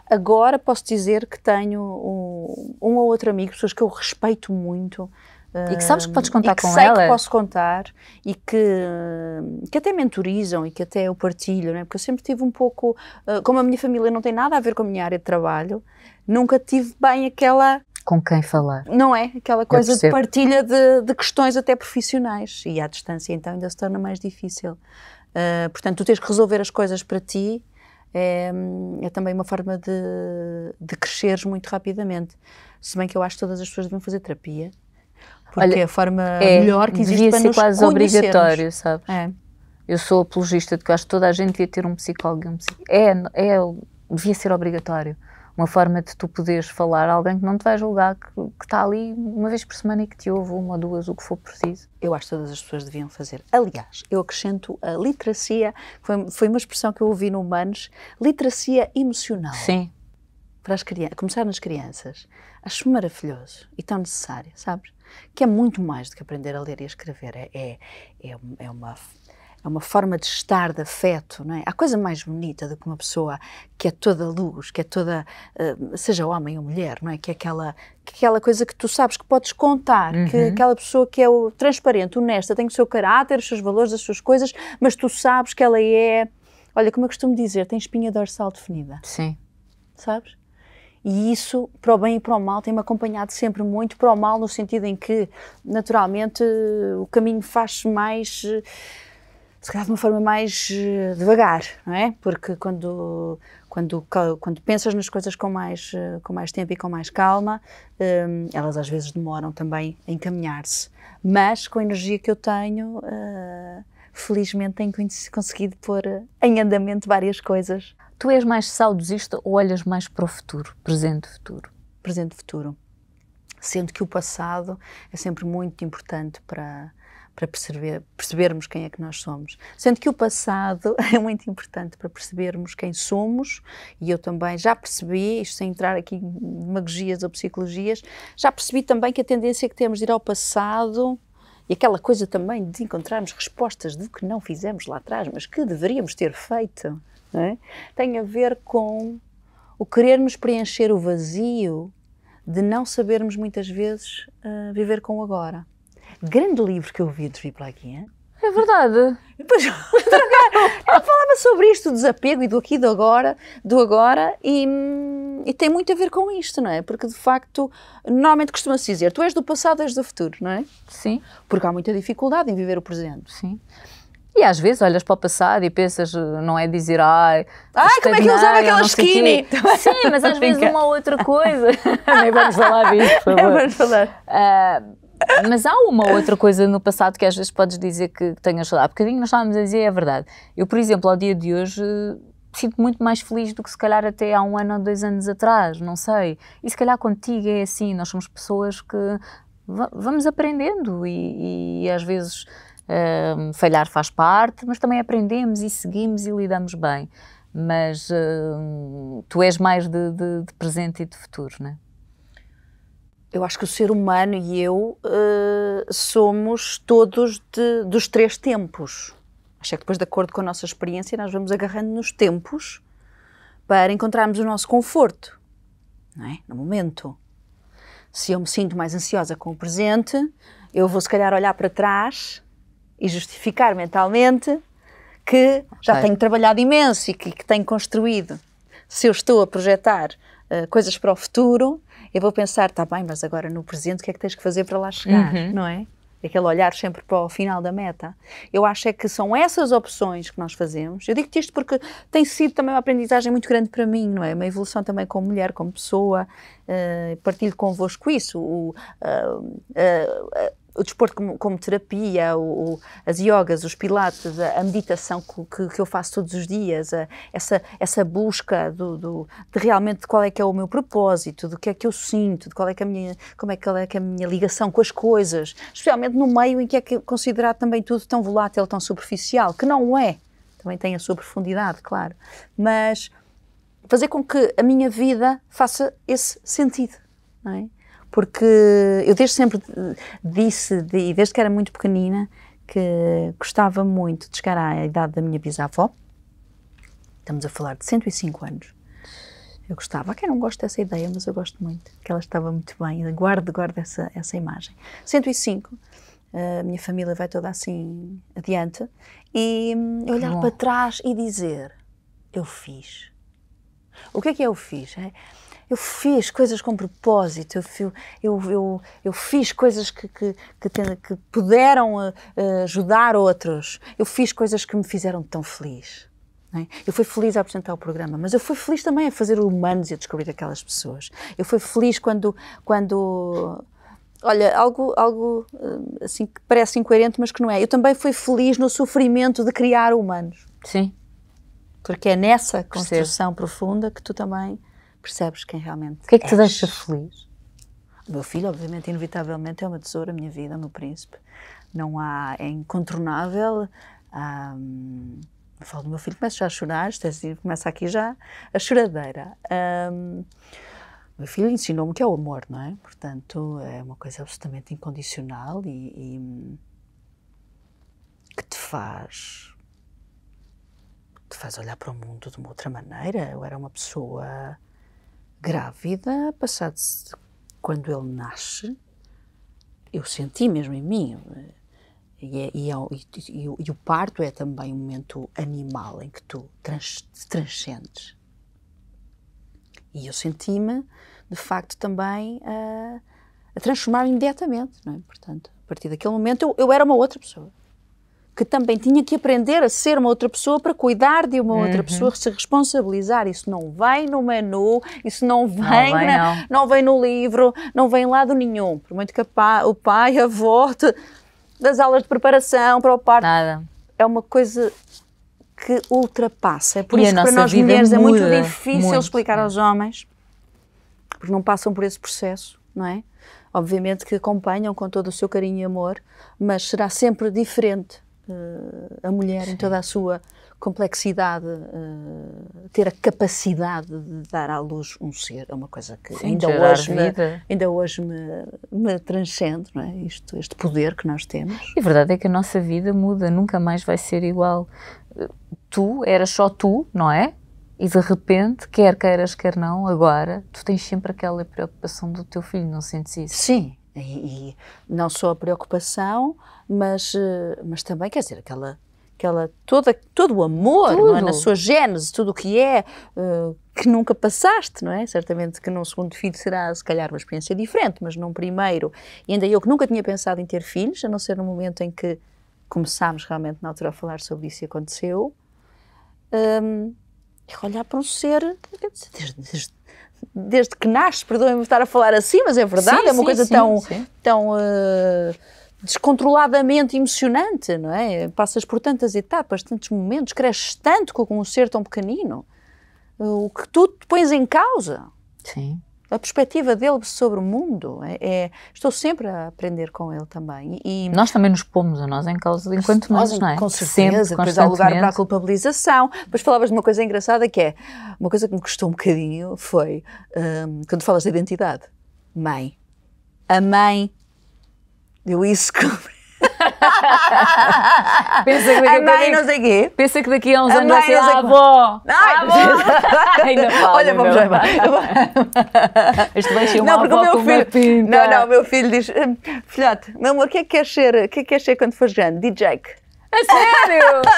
Agora posso dizer que tenho um ou outro amigo, pessoas que eu respeito muito. E que sabes que podes contar com ela. ela. Que posso contar e que até mentorizam e que até eu partilho, não é? Porque eu sempre tive um pouco, como a minha família não tem nada a ver com a minha área de trabalho, nunca tive bem aquela... Com quem falar. Não é? Aquela coisa de partilha de questões até profissionais. E à distância então ainda se torna mais difícil. Portanto, tu tens que resolver as coisas para ti. É também uma forma de cresceres muito rapidamente. Se bem que eu acho que todas as pessoas deviam fazer terapia, porque olha, é a forma melhor que existe para nos devia ser quase obrigatório, sabes? É. Eu sou apologista de que acho que toda a gente devia ter um psicólogo. Devia ser obrigatório. Uma forma de tu poderes falar a alguém que não te vai julgar, que está ali uma vez por semana e que te ouve, 1 ou 2, o que for preciso. Eu acho que todas as pessoas deviam fazer. Aliás, eu acrescento a literacia, foi uma expressão que eu ouvi no Humanos, literacia emocional. Sim. Para as crianças, começar nas crianças. Acho maravilhoso e tão necessário, sabes? Que é muito mais do que aprender a ler e a escrever. É uma forma de estar, de afeto, não é? Há coisa mais bonita do que uma pessoa que é toda luz, que é toda, seja homem ou mulher, não é? Que é aquela coisa que tu sabes que podes contar, que aquela pessoa que é transparente, honesta, tem o seu caráter, os seus valores, as suas coisas, mas tu sabes que ela é, olha, como eu costumo dizer, tem espinha dorsal definida. Sim. Sabes? E isso, para o bem e para o mal, tem-me acompanhado sempre muito, para o mal no sentido em que, naturalmente, o caminho faz-se mais... se calhar de uma forma mais devagar, não é? Porque quando pensas nas coisas com mais tempo e com mais calma, elas às vezes demoram também a encaminhar-se. Mas com a energia que eu tenho, felizmente tenho conseguido pôr em andamento várias coisas. Tu és mais saudosista ou olhas mais para o futuro, presente e futuro? Presente e futuro. Sendo que o passado é sempre muito importante para percebermos quem é que nós somos. Sendo que o passado é muito importante para percebermos quem somos, e eu também já percebi, isto sem entrar aqui em demagogias ou psicologias, já percebi também que a tendência que temos de ir ao passado, e aquela coisa também de encontrarmos respostas do que não fizemos lá atrás, mas que deveríamos ter feito, não é? Tem a ver com o querermos preencher o vazio de não sabermos muitas vezes viver com o agora. Grande livro que eu vi de vir para aqui, hein? É verdade. Depois, ela falava sobre isto, do desapego e do aqui, do agora, e tem muito a ver com isto, não é? Porque, de facto, normalmente costuma-se dizer, tu és do passado, és do futuro, não é? Sim. Porque há muita dificuldade em viver o presente. Sim. E às vezes olhas para o passado e pensas, não é dizer, como é que eu usava aquela skinny? Sim, mas às vezes uma outra coisa. Nem vamos falar disso, por favor. Vamos falar. Mas há uma outra coisa no passado que às vezes podes dizer que tenhas falado. Há bocadinho nós estávamos a dizer, é verdade. Eu, por exemplo, ao dia de hoje, sinto muito mais feliz do que se calhar até há 1 ano ou 2 anos atrás, não sei. E se calhar contigo é assim, nós somos pessoas que vamos aprendendo e às vezes falhar faz parte, mas também aprendemos e seguimos e lidamos bem. Mas tu és mais de presente e de futuro, não é? Eu acho que o ser humano e eu somos todos dos 3 tempos. Acho que depois, de acordo com a nossa experiência, nós vamos agarrando nos tempos para encontrarmos o nosso conforto, não é? No momento. Se eu me sinto mais ansiosa com o presente, eu vou se calhar olhar para trás e justificar mentalmente que já tenho trabalhado imenso e que tenho construído. Se eu estou a projetar coisas para o futuro, eu vou pensar, está bem, mas agora no presente o que é que tens que fazer para lá chegar, não é? Aquele olhar sempre para o final da meta. Eu acho é que são essas opções que nós fazemos. Eu digo-te isto porque tem sido também uma aprendizagem muito grande para mim, não é? Uma evolução também como mulher, como pessoa. Partilho convosco isso. O desporto como terapia, as yogas, os pilates, a meditação que eu faço todos os dias, essa busca de realmente qual é que é o meu propósito, do que é que eu sinto, de qual é que é a minha ligação com as coisas, especialmente no meio em que é considerado também tudo tão volátil, tão superficial, que não é. Também tem a sua profundidade, claro. Mas fazer com que a minha vida faça esse sentido, não é? Porque eu desde sempre disse, desde que era muito pequenina, que gostava muito de chegar à idade da minha bisavó. Estamos a falar de 105 anos. Eu gostava, há quem não gosta dessa ideia, mas eu gosto muito, que ela estava muito bem, eu guardo essa imagem. 105, a minha família vai toda assim adiante, e olhar para trás e dizer, eu fiz. O que é eu fiz? Eu fiz coisas com propósito, eu fiz coisas que puderam ajudar outros, eu fiz coisas que me fizeram tão feliz. Não é? Eu fui feliz a apresentar o programa, mas eu fui feliz também a fazer humanos e a descobrir aquelas pessoas. Eu fui feliz quando olha, algo assim que parece incoerente, mas que não é. Eu também fui feliz no sofrimento de criar humanos. Sim. Porque é nessa construção profunda que tu também percebes quem realmente O que é que te deixa feliz? O meu filho, obviamente, inevitavelmente, é uma tesoura, a minha vida, o meu príncipe. Não há, é incontornável. Eu falo do meu filho, começo já a chorar, começa aqui já a choradeira. O meu filho ensinou-me que é o amor, não é? Portanto, é uma coisa absolutamente incondicional e que te faz olhar para o mundo de uma outra maneira. Eu era uma pessoa grávida, quando ele nasce, eu senti mesmo em mim, e o parto é também um momento animal em que tu te transcendes. E eu senti-me, de facto, também a transformar-me imediatamente, não é? Portanto, a partir daquele momento eu era uma outra pessoa, que também tinha que aprender a ser uma outra pessoa para cuidar de uma outra pessoa, se responsabilizar. Isso não vem no menu, isso não vem no livro, não vem em lado nenhum. Por muito que o pai, a avó, das aulas de preparação para o parto. Nada. É uma coisa que ultrapassa. É por isso que para nós mulheres é muito difícil explicar aos homens, porque não passam por esse processo, não é? Obviamente que acompanham com todo o seu carinho e amor, mas será sempre diferente. A mulher, em toda a sua complexidade, ter a capacidade de dar à luz um ser, é uma coisa que ainda hoje me transcende, não é? Este poder que nós temos. E a verdade é que a nossa vida muda, nunca mais vai ser igual. Tu eras só tu, não é? E de repente, quer queiras, quer não, agora, tu tens sempre aquela preocupação do teu filho, não sentes isso? Sim. E não só a preocupação, mas também, quer dizer, todo o amor, não é? Na sua gênese, tudo o que é, que nunca passaste, não é? Certamente que num segundo filho será, se calhar, uma experiência diferente, mas num primeiro, e ainda eu que nunca tinha pensado em ter filhos, a não ser no momento em que começámos realmente na altura a falar sobre isso e aconteceu, olhar para um ser, desde que nasce, perdoem-me estar a falar assim, mas é verdade, Sim, é uma coisa sim, tão descontroladamente emocionante, não é? Passas por tantas etapas, tantos momentos, cresces tanto com um ser tão pequenino, o que tu te pões em causa. Sim. A perspectiva dele sobre o mundo, estou sempre a aprender com ele também. E nós também nos pomos a nós em causa enquanto nós, não é? Com certeza, sempre, depois há lugar para a culpabilização. Depois falavas de uma coisa engraçada que é, uma coisa que me custou um bocadinho foi, quando falas de identidade, mãe. A mãe, eu isso pensa que a mãe não sei o quê. Pensa que daqui a uns anos vai ser a avó. Ainda fala. Olha, vamos lá. Isto vai ser Não, uma porque avó o com meu uma filho, pinta. não, o meu filho diz, filhote, meu amor, o que é que queres ser? O que é que queres ser quando fores grande? DJ. A sério? Onde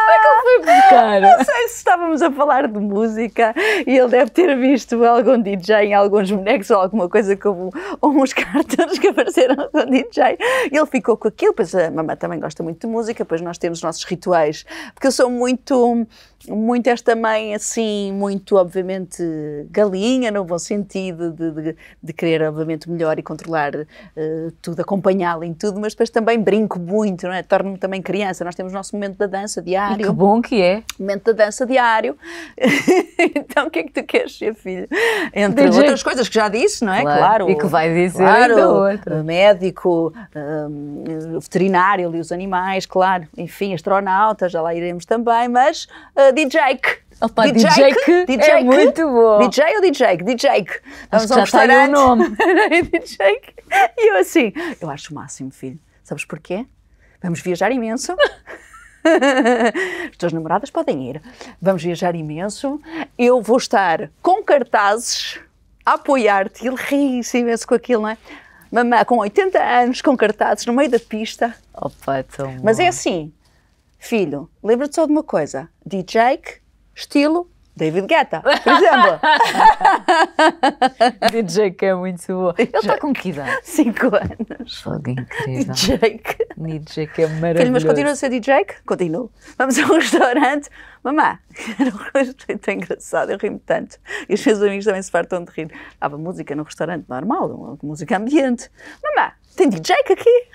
é que ele foi buscar? Não sei se estávamos a falar de música e ele deve ter visto algum DJ em alguns bonecos ou alguma coisa como uns cartões que apareceram com DJ. E ele ficou com aquilo, pois a mamãe também gosta muito de música, pois nós temos os nossos rituais, porque eu sou muito esta mãe assim, muito obviamente galinha, no bom sentido de querer obviamente melhor e controlar tudo, acompanhá-la em tudo, mas depois também brinco muito, não é? Torno-me também criança. Nós temos o nosso momento da dança diário. E que bom que é. Momento da dança diário. Então o que é que tu queres ser, filho? Entre DJ. outras coisas que já disse, não é? Claro. E que vai dizer claro, ainda outra. Médico, veterinário ali os animais, claro, enfim, astronauta, já lá iremos também, mas DJ. Opa, DJ é muito bom. DJ ou DJ? DJ. Acho que já está aí o nome. DJ. E eu assim, eu acho o máximo, filho. Sabes porquê? Vamos viajar imenso. As tuas namoradas podem ir. Vamos viajar imenso. Eu vou estar com cartazes a apoiar-te. Ele ri-se imenso com aquilo, não é? Mamã com 80 anos, com cartazes no meio da pista. Opa, tão Mas bom. é assim, filho, lembra-te só de uma coisa. DJ, estilo David Guetta, por exemplo. DJ que é muito bom. Ele está com que idade? 5 anos. Fogo incrível. DJ que é maravilhoso. Filho, mas continua a ser DJ? Continuo. Vamos a um restaurante. Mamã, era um restaurante tão engraçado, eu ri-me tanto. E os meus amigos também se fartam de rir. Estava música num restaurante normal, música ambiente. Mamã, tem DJ aqui?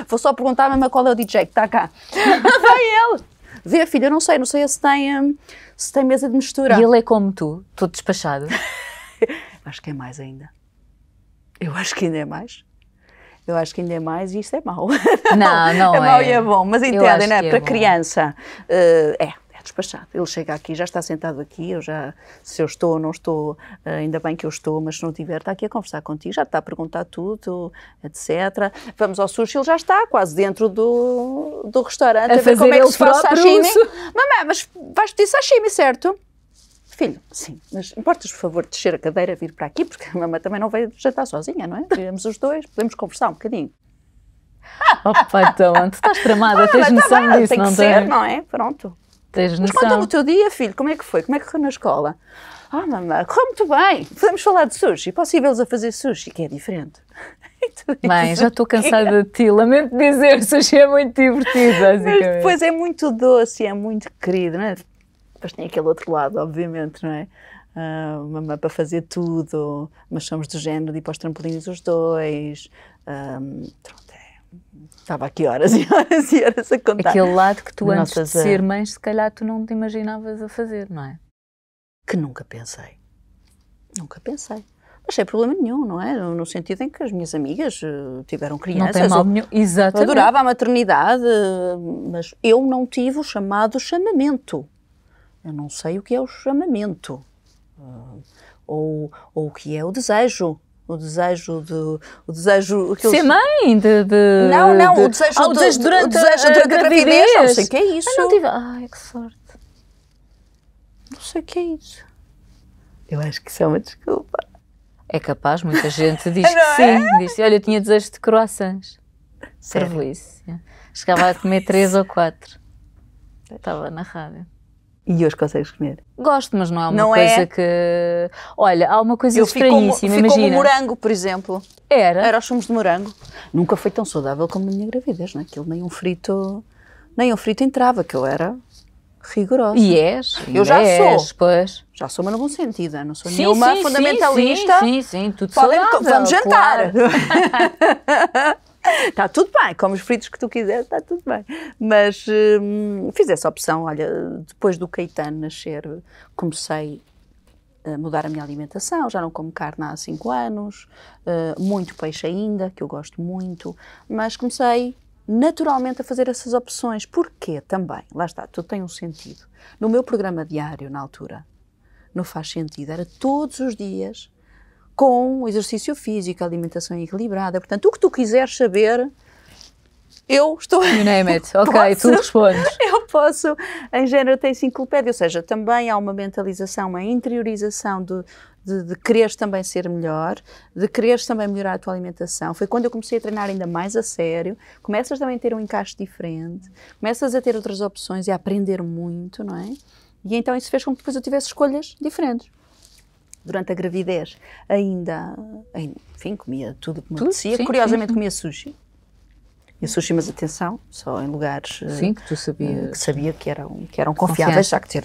Vou só perguntar à mamãe qual é o DJ que está cá. Vai ele. Vê, filha, eu não sei se tem mesa de mistura. E ele é como tu, todo despachado. Acho que é mais ainda. Eu acho que ainda é mais. Eu acho que ainda é mais e isto é mau. Não é é. mau e é bom, mas entendem, não é? Para bom. criança, é despachado. Ele chega aqui, já está sentado aqui, se eu estou ou não estou, ainda bem que eu estou, mas se não tiver, está aqui a conversar contigo, já está a perguntar tudo, etc. Vamos ao sushi, ele já está quase dentro do restaurante, a ver como é que se faz sashimi. Mamãe, mas vais pedir sashimi, certo? Filho, sim, mas importas, por favor, descer a cadeira, vir para aqui, porque a mamãe também não veio jantar sozinha, não é? Viremos os dois, podemos conversar um bocadinho. Opa, então, tu estás tramada, tens noção disso, tem não que tens? ser, não é? Pronto. Tens Mas noção. conta-me o teu dia, filho, como é que foi? Como é que correu na escola? Mamãe, correu muito bem. Podemos falar de sushi, posso ir vê-los a fazer sushi, que é diferente. Mãe, já estou cansada de ti, lamento dizer, sushi é muito divertido, Mas basicamente. depois é muito doce, é muito querido, não é? Depois tem aquele outro lado, obviamente, não é? Mamãe para fazer tudo, mas somos do género de ir para os trampolins os dois. Estava aqui horas e horas e horas a contar. Aquele lado que tu antes Nossas, de ser mãe, se calhar tu não te imaginavas a fazer, não é? Que nunca pensei. Nunca pensei. Não achei problema nenhum, não é? No sentido em que as minhas amigas tiveram crianças. Não tem mal nenhum, Eu exatamente. adorava a maternidade, mas eu não tive o chamado chamamento. Eu não sei o que é o chamamento. Ou o que é o desejo. O desejo. Ser mãe? Não, o desejo durante a gravidez. Não sei o que é isso. Não tive... Ai, que sorte. Não sei o que é isso. Eu acho que isso é uma desculpa. É capaz, muita gente diz que sim. Diz, olha, eu tinha desejo de croissants. Serve isso. Chegava a comer 3 ou 4. Estava na rádio. E hoje consegues comer? Gosto, mas não é uma coisa que... Olha, há uma coisa estranhíssima, fico imagina. como morango, por exemplo. Era os sumos de morango. Nunca foi tão saudável como na minha gravidez, não é? Aquilo nem um frito entrava, que eu era rigorosa. E és? Eu já sou. Pois. Já sou, mas não bom sentido, não sou nenhuma fundamentalista. Sim, tudo saudável. Vamos jantar. Claro. Está tudo bem, como os fritos que tu quiseres, está tudo bem. Mas fiz essa opção, olha, depois do Caetano nascer, comecei a mudar a minha alimentação, já não como carne há 5 anos, muito peixe ainda, que eu gosto muito, mas comecei naturalmente a fazer essas opções. Porquê também? Lá está, tudo tem um sentido. No meu programa diário, na altura, não faz sentido, era todos os dias, com exercício físico, alimentação equilibrada. Portanto, o que tu quiseres saber, eu estou... You name it. Ok, tu respondes. Eu posso, em género, ter enciclopédia. Ou seja, também há uma mentalização, uma interiorização de quereres também ser melhor, de quereres também melhorar a tua alimentação. Foi quando eu comecei a treinar ainda mais a sério. Começas também a ter um encaixe diferente, começas a ter outras opções e a aprender muito, não é? E então isso fez com que depois eu tivesse escolhas diferentes. Durante a gravidez, enfim, comia tudo o que me apetecia. Curiosamente, comia sushi. E sushi, mas atenção, só em lugares que tu sabias. Que sabia que eram confiáveis, já que ter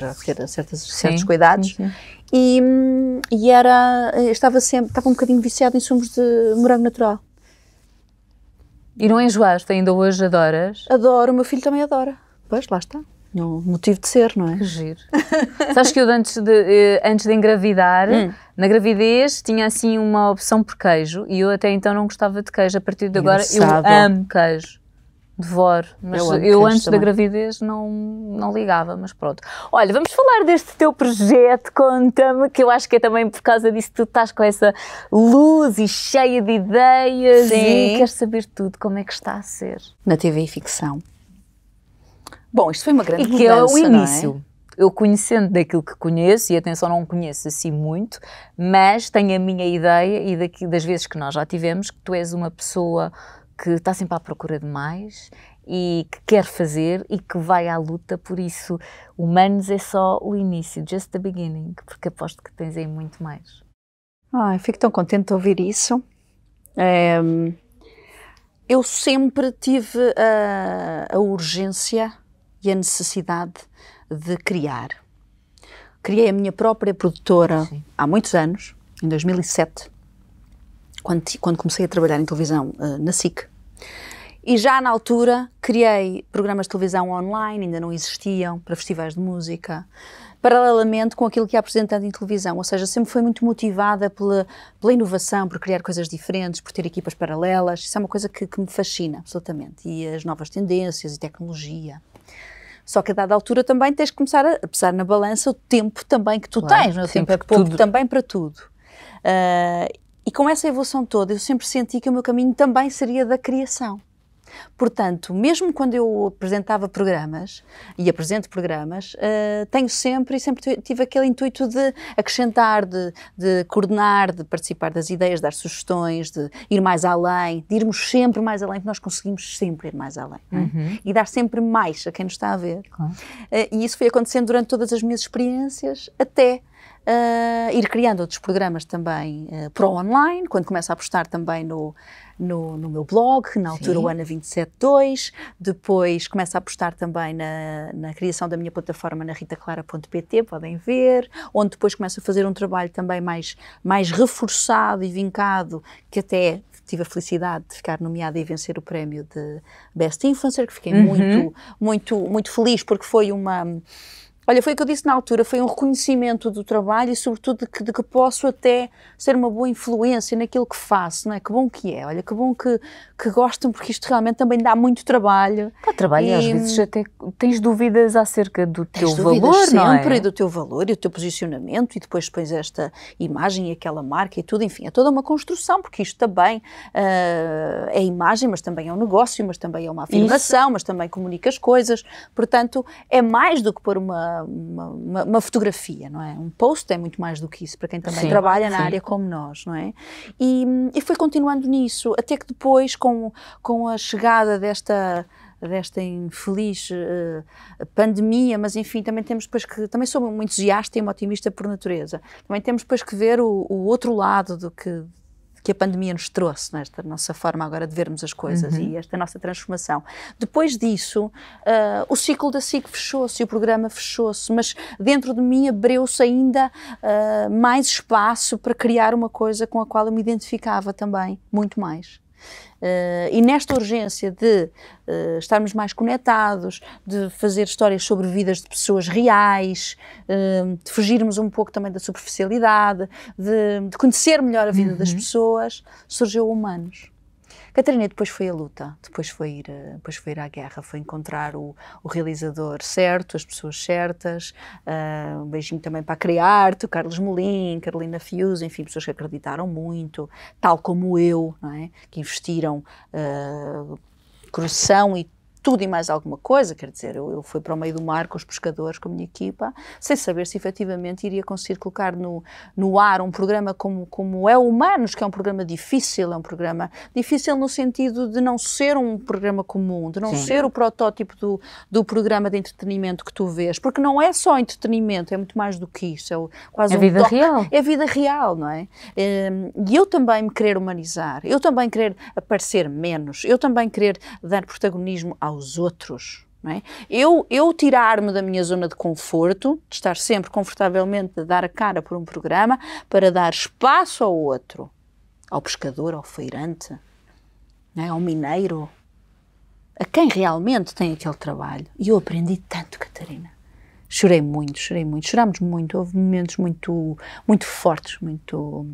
certos cuidados. Sim. E estava um bocadinho viciada em sumos de morango natural. E não enjoaste? Ainda hoje adoras? Adoro, o meu filho também adora. Pois, lá está. No motivo de ser, não é? Que giro. Sabes que eu antes de engravidar, na gravidez tinha assim uma opção por queijo e eu até então não gostava de queijo. A partir de agora eu amo queijo. Devoro. Mas eu antes da gravidez não ligava, mas pronto. Olha, vamos falar deste teu projeto, conta-me, que eu acho que é também por causa disso que tu estás com essa luz e cheia de ideias. Sim. E queres saber tudo, como é que está a ser. Na TV e ficção. Bom, isto foi uma grande mudança, que é o início. Não é? Eu conhecendo daquilo que conheço, e atenção, não conheço assim muito, mas tenho a minha ideia e das vezes que nós já tivemos, que tu és uma pessoa que está sempre à procura de mais e que quer fazer e que vai à luta, por isso Humanos é só o início, just the beginning, porque aposto que tens aí muito mais. Fico tão contente de ouvir isso. Eu sempre tive a urgência e a necessidade de criar. Criei a minha própria produtora há muitos anos, em 2007, quando comecei a trabalhar em televisão na SIC. E já na altura criei programas de televisão online, ainda não existiam, para festivais de música, paralelamente com aquilo que ia apresentando em televisão. Ou seja, sempre foi muito motivada pela inovação, por criar coisas diferentes, por ter equipas paralelas. Isso é uma coisa que me fascina, absolutamente. E as novas tendências e tecnologia. Só que a dada altura também tens que começar a pesar na balança o tempo também que tu tens. O tempo é pouco também para tudo. E com essa evolução toda, eu sempre senti que o meu caminho também seria da criação. Portanto, mesmo quando eu apresentava programas, e apresento programas, sempre tive aquele intuito de acrescentar, de coordenar, de participar das ideias, dar sugestões, de ir mais além, de irmos sempre mais além, porque nós conseguimos sempre ir mais além. Não é? E dar sempre mais a quem nos está a ver. E isso foi acontecendo durante todas as minhas experiências, até ir criando outros programas também para o online, quando começo a apostar também no meu blog, na altura o Ana 272, depois começo a apostar também na criação da minha plataforma na ritaclara.pt, podem ver, onde depois começo a fazer um trabalho também mais reforçado e vincado, que até tive a felicidade de ficar nomeada e vencer o prémio de Best Influencer, que fiquei muito feliz, porque foi Olha, foi o que eu disse na altura, foi um reconhecimento do trabalho e sobretudo de que posso até ser uma boa influência naquilo que faço, não é? Que bom que é, olha, que bom que gostam, porque isto realmente também dá muito trabalho. Trabalho e às vezes até tens dúvidas acerca do teu valor, sempre, não é? E do teu valor e do teu posicionamento e depois esta imagem e aquela marca e tudo, enfim, é toda uma construção, porque isto também é imagem, mas também é um negócio, mas também é uma afirmação, mas também comunica as coisas, portanto, é mais do que pôr uma uma fotografia, não é? Um post é muito mais do que isso, para quem também Sim, trabalha na sim. área como nós, não é? E foi continuando nisso, até que depois, com a chegada desta infeliz pandemia, mas enfim, também temos depois que, também sou muito entusiasta e uma otimista por natureza, também temos depois que ver o outro lado do que a pandemia nos trouxe, nesta nossa forma agora de vermos as coisas e esta nossa transformação. Depois disso, o ciclo da SIC fechou-se, o programa fechou-se, mas dentro de mim abriu-se ainda mais espaço para criar uma coisa com a qual eu me identificava também, muito mais. E nesta urgência de estarmos mais conectados, de fazer histórias sobre vidas de pessoas reais, de fugirmos um pouco também da superficialidade, de conhecer melhor a vida das pessoas, surgiu o Humanos. Catarina depois foi a luta, depois foi ir à guerra, foi encontrar o realizador certo, as pessoas certas, um beijinho também para a Criarte, o Carlos Molim, Carolina Fiuso, enfim, pessoas que acreditaram muito, tal como eu, não é? Que investiram coração e tudo e mais alguma coisa, quer dizer, eu fui para o meio do mar com os pescadores, com a minha equipa, sem saber se efetivamente iria conseguir colocar no ar um programa como é o Humanos, que é um programa difícil no sentido de não ser um programa comum, de não ser o protótipo do programa de entretenimento que tu vês, porque não é só entretenimento, é muito mais do que isso, é quase vida real. É a vida real, não é? E eu também me querer humanizar, eu também querer aparecer menos, eu também querer dar protagonismo aos outros, não é? Eu tirar-me da minha zona de conforto, de estar sempre confortavelmente a dar a cara por um programa, para dar espaço ao outro, ao pescador, ao feirante, não é? Ao mineiro, a quem realmente tem aquele trabalho. E eu aprendi tanto, Catarina. Chorei muito, chorámos muito, houve momentos muito, muito fortes, muito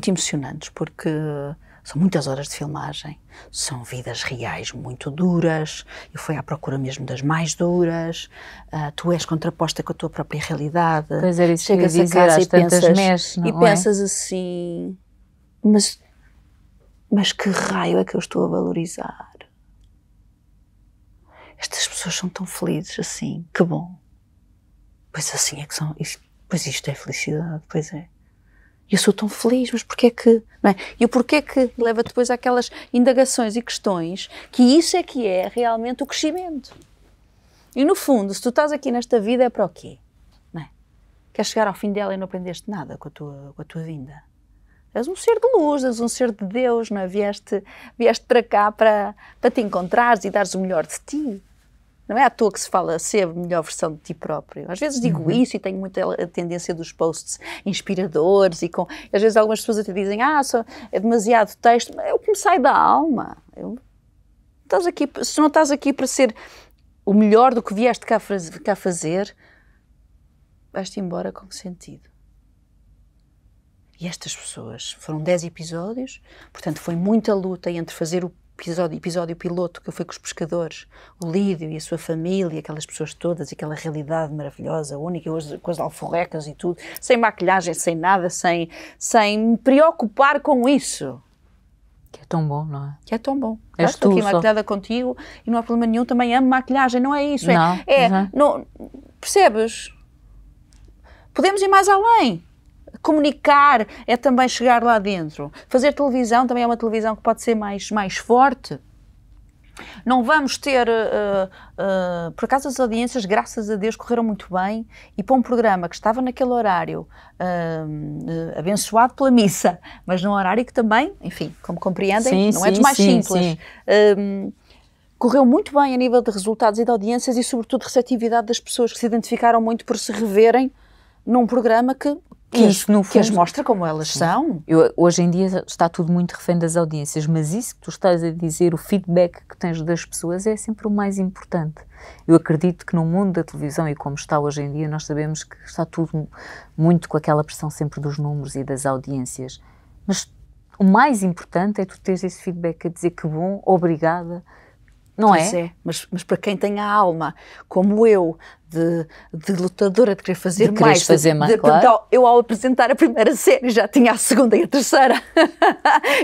emocionantes, porque são muitas horas de filmagem, são vidas reais muito duras, eu fui à procura mesmo das mais duras, tu és contraposta com a tua própria realidade. Pois era isso chegas que eu ia dizer, a casa às tantas mexes, não é? pensas assim, mas que raio é que eu estou a valorizar? Estas pessoas são tão felizes assim, que bom. Pois assim é que são, pois isto é felicidade, pois é. Eu sou tão feliz, mas porquê que... Não é? E o porquê que leva depois àquelas indagações e questões, que isso é que é realmente o crescimento. E no fundo, se tu estás aqui nesta vida é para o quê? Não é? Queres chegar ao fim dela e não aprendeste nada com a tua vinda? És um ser de luz, és um ser de Deus, não é? Vieste para cá para te encontrares e dares o melhor de ti. Não é à toa que se fala ser a melhor versão de ti próprio. Às vezes digo isso e tenho muita a tendência dos posts inspiradores e às vezes algumas pessoas até dizem é demasiado texto. É o que me sai da alma. Se não estás aqui para ser o melhor do que vieste cá fazer, vais-te embora com que sentido? E estas pessoas, foram 10 episódios, portanto foi muita luta entre fazer o episódio piloto que foi com os pescadores, o Lídio e a sua família, aquelas pessoas todas, aquela realidade maravilhosa, única, com as alforrecas e tudo, sem maquilhagem, sem nada, sem me preocupar com isso. Que é tão bom, não é? Que é tão bom. Estou aqui maquilhada contigo e não há problema nenhum, também amo maquilhagem, não é isso. Não, percebes? Podemos ir mais além. Comunicar é também chegar lá dentro. Fazer televisão também é uma televisão que pode ser mais forte. Não vamos ter... por acaso as audiências, graças a Deus, correram muito bem e para um programa que estava naquele horário abençoado pela missa, mas num horário que também, enfim, como compreendem, não é dos mais simples. Correu muito bem a nível de resultados e de audiências e sobretudo de receptividade das pessoas que se identificaram muito por se reverem num programa que as mostra como elas são. Hoje em dia está tudo muito refém das audiências, mas isso que tu estás a dizer, o feedback que tens das pessoas é sempre o mais importante. Eu acredito que no mundo da televisão e como está hoje em dia, nós sabemos que está tudo muito com aquela pressão sempre dos números e das audiências, mas o mais importante é tu teres esse feedback a dizer que bom, obrigada, não é? Mas para quem tem a alma, como eu, de lutadora, de querer fazer mais, claro. Eu ao apresentar a primeira série já tinha a segunda e a terceira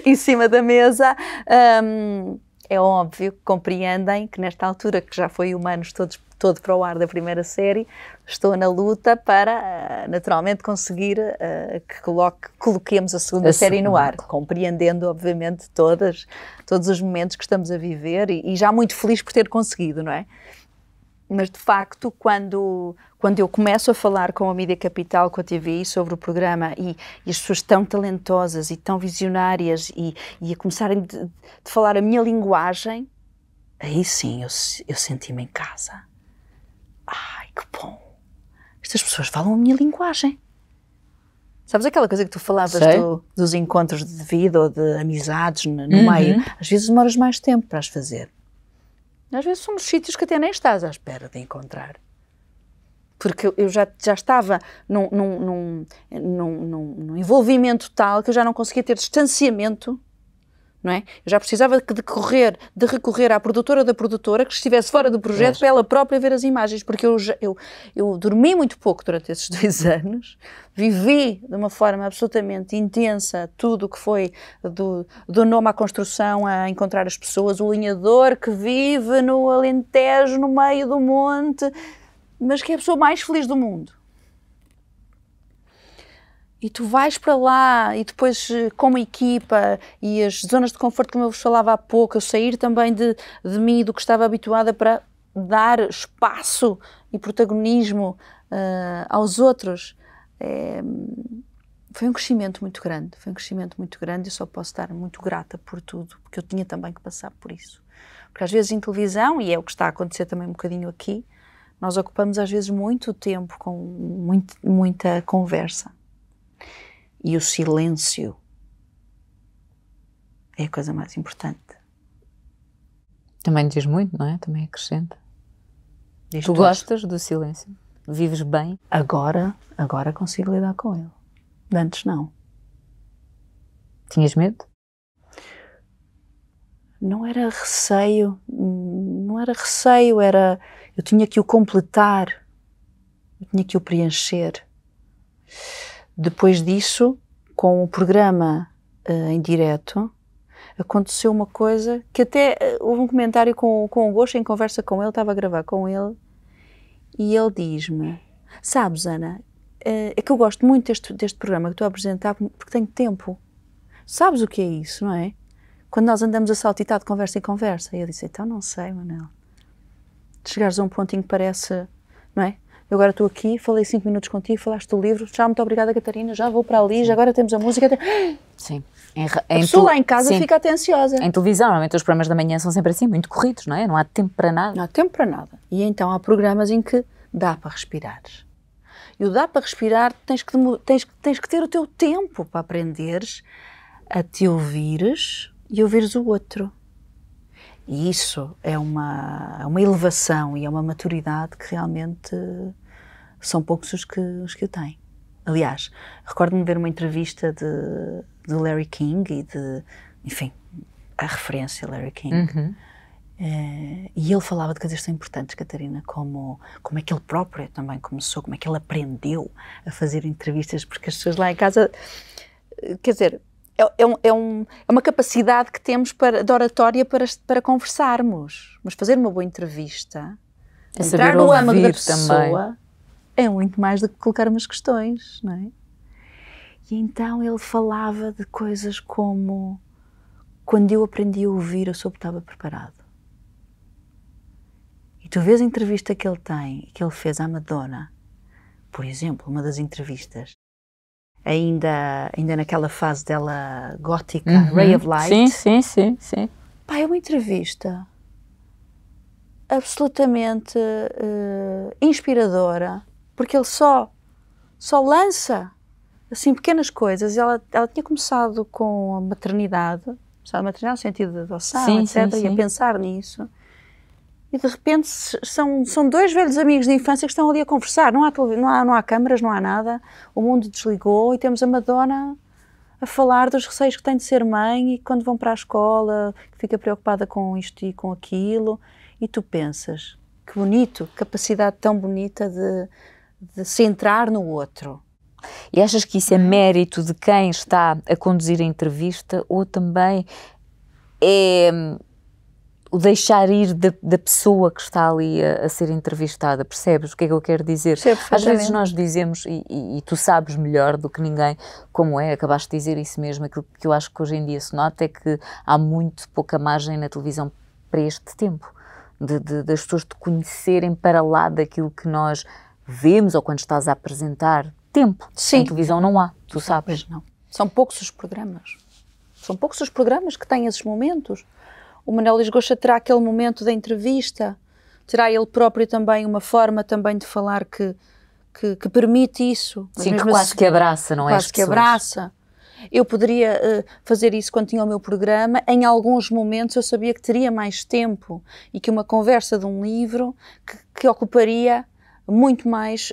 em cima da mesa. É óbvio que compreendem que nesta altura, que já foi Humanos todo para o ar da primeira série, estou na luta para, naturalmente, conseguir que coloquemos a segunda série no ar, compreendendo, obviamente, todos os momentos que estamos a viver e já muito feliz por ter conseguido, não é? Mas, de facto, quando eu começo a falar com a Mídia Capital, com a TVI, sobre o programa e as pessoas tão talentosas e tão visionárias e a começarem de falar a minha linguagem, aí sim eu senti-me em casa. Ai, que bom! Estas pessoas falam a minha linguagem. Sabes aquela coisa que tu falavas dos encontros de vida ou de amizades no meio? Às vezes demoras mais tempo para as fazer. Às vezes são nos sítios que até nem estás à espera de encontrar. Porque eu já estava num envolvimento tal que eu já não conseguia ter distanciamento, não é? Eu já precisava de recorrer à produtora da produtora que estivesse fora do projeto para ela própria ver as imagens, porque eu dormi muito pouco durante esses 2 anos, vivi de uma forma absolutamente intensa tudo o que foi do nome à construção, a encontrar as pessoas, o lenhador que vive no Alentejo, no meio do monte, mas que é a pessoa mais feliz do mundo. E tu vais para lá e depois, como equipa, e as zonas de conforto, como eu vos falava há pouco, eu sair também de mim, do que estava habituada, para dar espaço e protagonismo aos outros. Foi um crescimento muito grande, eu só posso estar muito grata por tudo, porque eu tinha também que passar por isso. Porque às vezes em televisão, e é o que está a acontecer também um bocadinho aqui, nós ocupamos às vezes muito tempo com muita conversa. E o silêncio é a coisa mais importante. Também diz muito, não é? Também acrescenta. Tu gostas do silêncio? Vives bem? Agora consigo lidar com ele. Antes não. Tinhas medo? Não era receio, eu tinha que o completar, eu tinha que o preencher. Depois disso, com o programa em direto, aconteceu uma coisa que até houve um comentário com o Gosto, em conversa com ele, estava a gravar com ele, e ele diz-me, sabes, Ana, é que eu gosto muito deste programa que estou a apresentar porque tenho tempo. Sabes o que é isso, não é? Quando nós andamos a saltitar de conversa em conversa. E eu disse, então não sei, Manel. De chegares a um pontinho que parece, não é? Eu agora estou aqui, falei 5 minutos contigo, falaste do livro, já muito obrigada, Catarina, já vou para ali, já agora temos a música. Sim. A pessoa lá em casa fica até ansiosa. Em televisão, normalmente os programas da manhã são sempre assim, muito corridos, não é? Não há tempo para nada. Não há tempo para nada. E então há programas em que dá para respirar. E o dá para respirar, tens que ter o teu tempo para aprenderes a te ouvires e ouvires o outro. E isso é uma elevação e é uma maturidade que realmente são poucos os que o têm. Aliás, recordo-me de ver uma entrevista de Larry King e enfim, a referência Larry King. E ele falava de coisas tão importantes, Catarina, como é que ele próprio também começou, como é que ele aprendeu a fazer entrevistas, porque as pessoas lá em casa, quer dizer, é uma capacidade que temos de oratória para conversarmos, mas fazer uma boa entrevista, entrar no âmago da pessoa, também. É muito mais do que colocar umas questões, não é? E então ele falava de coisas como, quando eu aprendi a ouvir, eu soube que estava preparado. E tu vês a entrevista que ele tem, que ele fez à Madonna, por exemplo, uma das entrevistas, ainda naquela fase dela gótica, Ray of Light. Sim. Pá, é uma entrevista absolutamente inspiradora, porque ele só lança assim pequenas coisas. Ela tinha começado com a maternidade, sabe, maternidade no sentido de adoção, etc., e a pensar nisso. E de repente são 2 velhos amigos de infância que estão ali a conversar. Não há câmaras, não há nada. O mundo desligou e temos a Madonna a falar dos receios que tem de ser mãe e quando vão para a escola, que fica preocupada com isto e com aquilo. E tu pensas, que bonito, capacidade tão bonita de se entrar no outro. E achas que isso é mérito de quem está a conduzir a entrevista ou também é o deixar ir da pessoa que está ali a ser entrevistada, percebes o que é que eu quero dizer? Às vezes nós dizemos, e tu sabes melhor do que ninguém como é, acabaste de dizer isso mesmo, aquilo que eu acho que hoje em dia se nota é que há muito pouca margem na televisão para este tempo, das pessoas te conhecerem para lá daquilo que nós vemos ou quando estás a apresentar. Tempo. Sim. Em televisão não há, tu sabes. Não. São poucos os programas. São poucos os programas que têm esses momentos. O Manuel Lisgocha terá aquele momento da entrevista, terá ele próprio também uma forma também de falar que permite isso. Sim, que quase que abraça, não é? Quase que abraça. Eu poderia fazer isso quando tinha o meu programa. Em alguns momentos eu sabia que teria mais tempo e que uma conversa de um livro que ocuparia muito mais,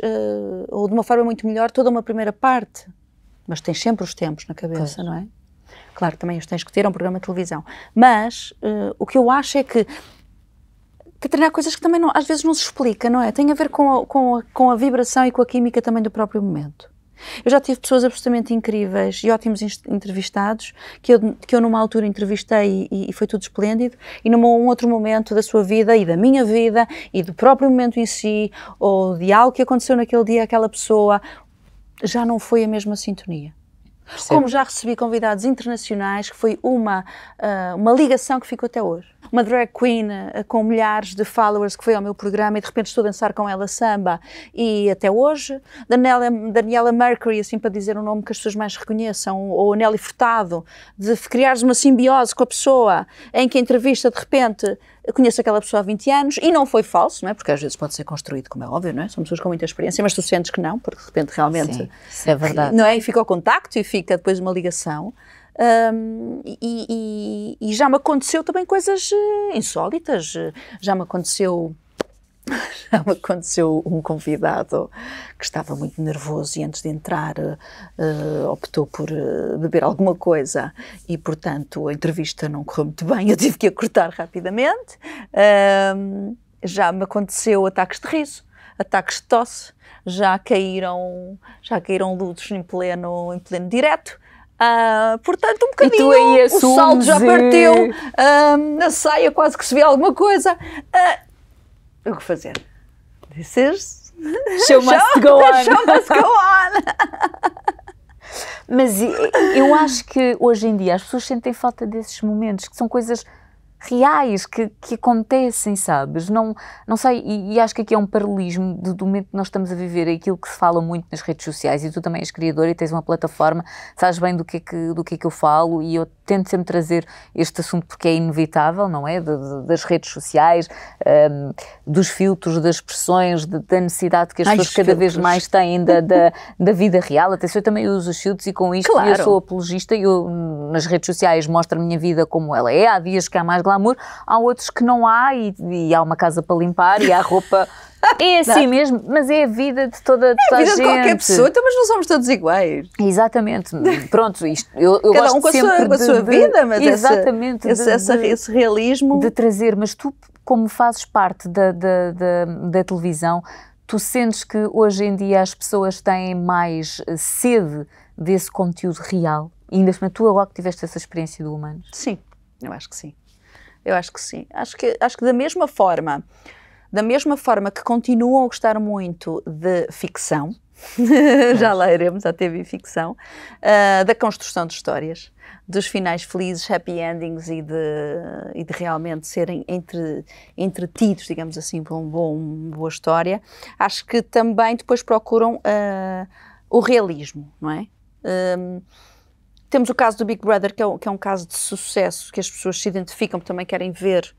ou de uma forma muito melhor, toda uma primeira parte. Mas tens sempre os tempos na cabeça, não é? Claro, também os tens que ter, é um programa de televisão. Mas o que eu acho é que treinar coisas que também às vezes não se explica, não é? Tem a ver com a vibração e com a química também do próprio momento. Eu já tive pessoas absolutamente incríveis e ótimos entrevistados que eu numa altura entrevistei e foi tudo esplêndido, e num outro momento da sua vida e da minha vida e do próprio momento em si, ou de algo que aconteceu naquele dia àquela pessoa, já não foi a mesma sintonia. Percebo. Como já recebi convidados internacionais, que foi uma ligação que ficou até hoje. Uma drag queen com milhares de followers que foi ao meu programa e de repente estou a dançar com ela samba e até hoje. Daniela Mercury, assim para dizer um nome que as pessoas mais reconheçam, ou Nelly Furtado, de criares uma simbiose com a pessoa em que a entrevista de repente conheço aquela pessoa há 20 anos e não foi falso, não é? Porque às vezes pode ser construído, como é óbvio, não é? São pessoas com muita experiência, mas tu sentes que não, porque de repente realmente... Sim, isso é verdade. Não é? E fica o contacto e fica depois uma ligação. E já me aconteceu também coisas insólitas. Já me aconteceu um convidado que estava muito nervoso e antes de entrar optou por beber alguma coisa e, portanto, a entrevista não correu muito bem, eu tive que a cortar rapidamente. Já me aconteceu ataques de riso, ataques de tosse, já caíram lutos em pleno direto. Portanto, um bocadinho, o salto já partiu, na saia quase que se vê alguma coisa. O que fazer? This is... Show must go on. Show must go on. Mas eu acho que hoje em dia as pessoas sentem falta desses momentos, que são coisas reais, que acontecem, sabes? Não sei, e acho que aqui é um paralelismo do momento que nós estamos a viver, aquilo que se fala muito nas redes sociais, e tu também és criadora e tens uma plataforma, sabes bem do que é que eu falo, e eu tento sempre trazer este assunto porque é inevitável, não é? Das redes sociais, dos filtros, das expressões, da necessidade que as pessoas cada vez mais têm da vida real. Atenção, eu também uso os filtros e com isto claro. Eu sou apologista e eu nas redes sociais mostro a minha vida como ela é. Há dias que há mais glamour, há outros que não há e há uma casa para limpar e há roupa... É assim mesmo, mas é a vida de toda a gente. É a vida de qualquer pessoa, então, mas não somos todos iguais. Exatamente. Pronto, isto, eu cada gosto um com sempre a sua vida, mas exatamente, esse realismo... De trazer, mas tu, como fazes parte da televisão, tu sentes que hoje em dia as pessoas têm mais sede desse conteúdo real? E ainda assim, tu logo tiveste essa experiência do Humanos? Sim, eu acho que sim. Acho que da mesma forma que continuam a gostar muito de ficção, já lá iremos à TV ficção, da construção de histórias, dos finais felizes, happy endings e de realmente serem entretidos, digamos assim, por uma boa história, acho que também depois procuram o realismo, não é? Temos o caso do Big Brother, que é um caso de sucesso, que as pessoas se identificam, também querem ver,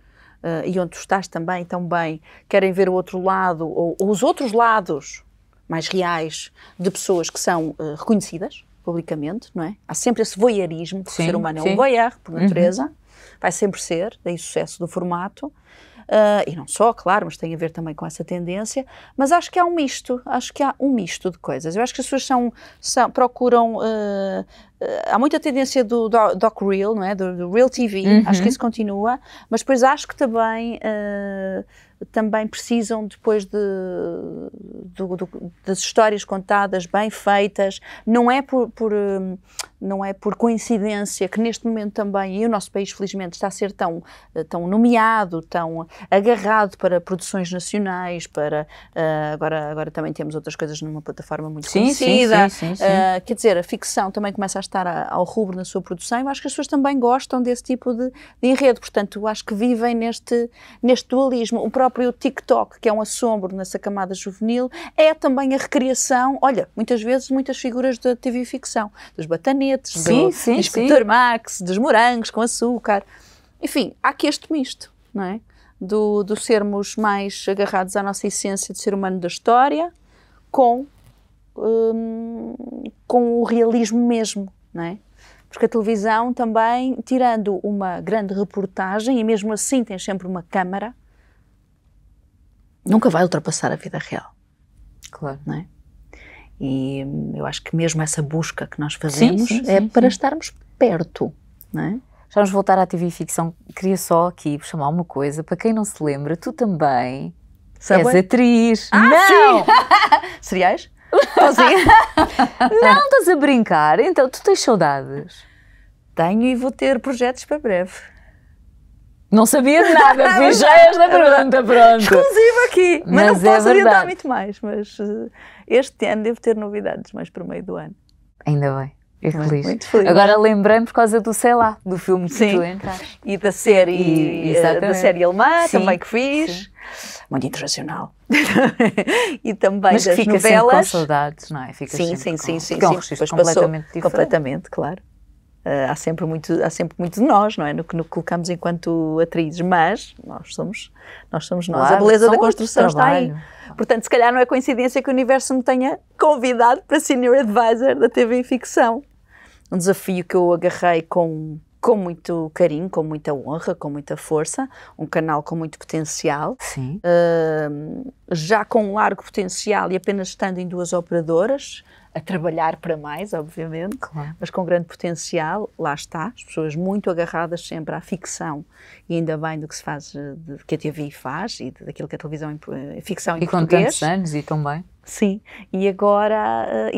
e onde tu estás também tão bem, querem ver o outro lado, ou os outros lados mais reais de pessoas que são reconhecidas publicamente, não é? Há sempre esse voyeurismo, porque o ser humano é um voyeur, por natureza, vai sempre ser, daí o sucesso do formato. E não só, claro, mas tem a ver também com essa tendência, mas acho que há um misto de coisas. Eu acho que as pessoas procuram, há muita tendência do doc real, não é? Do real TV, acho que isso continua, mas depois acho que também precisam depois das histórias contadas, bem feitas, não é não é por coincidência que neste momento também, e o nosso país felizmente está a ser tão nomeado, tão agarrado para produções nacionais, para agora também temos outras coisas numa plataforma muito conhecida. Sim. Quer dizer, a ficção também começa a estar ao rubro na sua produção, e eu acho que as pessoas também gostam desse tipo de enredo, portanto eu acho que vivem neste dualismo. O próprio TikTok, que é um assombro nessa camada juvenil, é também a recriação, olha, muitas vezes muitas figuras da TV ficção, dos batanetes, do Inspector Max, dos morangos com açúcar, enfim, há aqui este misto, não é? Do sermos mais agarrados à nossa essência de ser humano da história, com o realismo mesmo, não é? Porque a televisão também, tirando uma grande reportagem, e mesmo assim tem sempre uma câmara, nunca vai ultrapassar a vida real. Claro. Não é? E eu acho que mesmo essa busca que nós fazemos para estarmos perto, não é? Já vamos voltar à TV ficção. Queria só aqui chamar uma coisa, para quem não se lembra, tu também és atriz. Não! Cereais? Não, estás a brincar? Então, tu tens saudades? Tenho, e vou ter projetos para breve. Não sabia de nada, fiz já esta pergunta, pronto. Exclusivo aqui, mas não posso verdade. adiantar muito mais, mas este ano devo ter novidades mais para o meio do ano. Ainda bem, fico feliz. Muito feliz. Agora lembrei-me por causa do Sei Lá, do filme que tu entraste. E da série alemã também que fiz, muito internacional. E também mas das fica novelas. Com saudades, não é? Fica sim. É um registro completamente diferente. Completamente, claro. Há sempre muito de nós, não é? No que colocamos enquanto atrizes, mas nós somos nós. Claro, a beleza da construção está aí. Portanto, se calhar não é coincidência que o universo me tenha convidado para Senior Advisor da TV Ficção. Um desafio que eu agarrei com muito carinho, com muita honra, com muita força, um canal com muito potencial, já com um largo potencial e apenas estando em 2 operadoras, a trabalhar para mais, obviamente, mas com grande potencial, lá está, as pessoas muito agarradas sempre à ficção, e ainda bem do que se faz, que a TV faz, e daquilo que a televisão em ficção em português. E com tantos anos, e tão bem. Sim, e agora,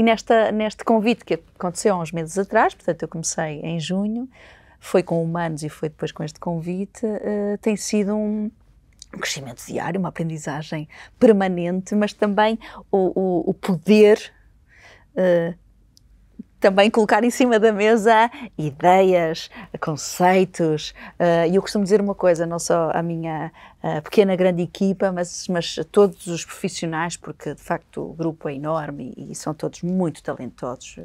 neste convite que aconteceu há uns meses atrás, portanto eu comecei em junho, foi com Humanos e foi depois com este convite, tem sido um crescimento diário, uma aprendizagem permanente, mas também o poder também colocar em cima da mesa ideias, conceitos, e eu costumo dizer uma coisa, não só a minha pequena, grande equipa, mas a todos os profissionais, porque de facto o grupo é enorme e são todos muito talentosos,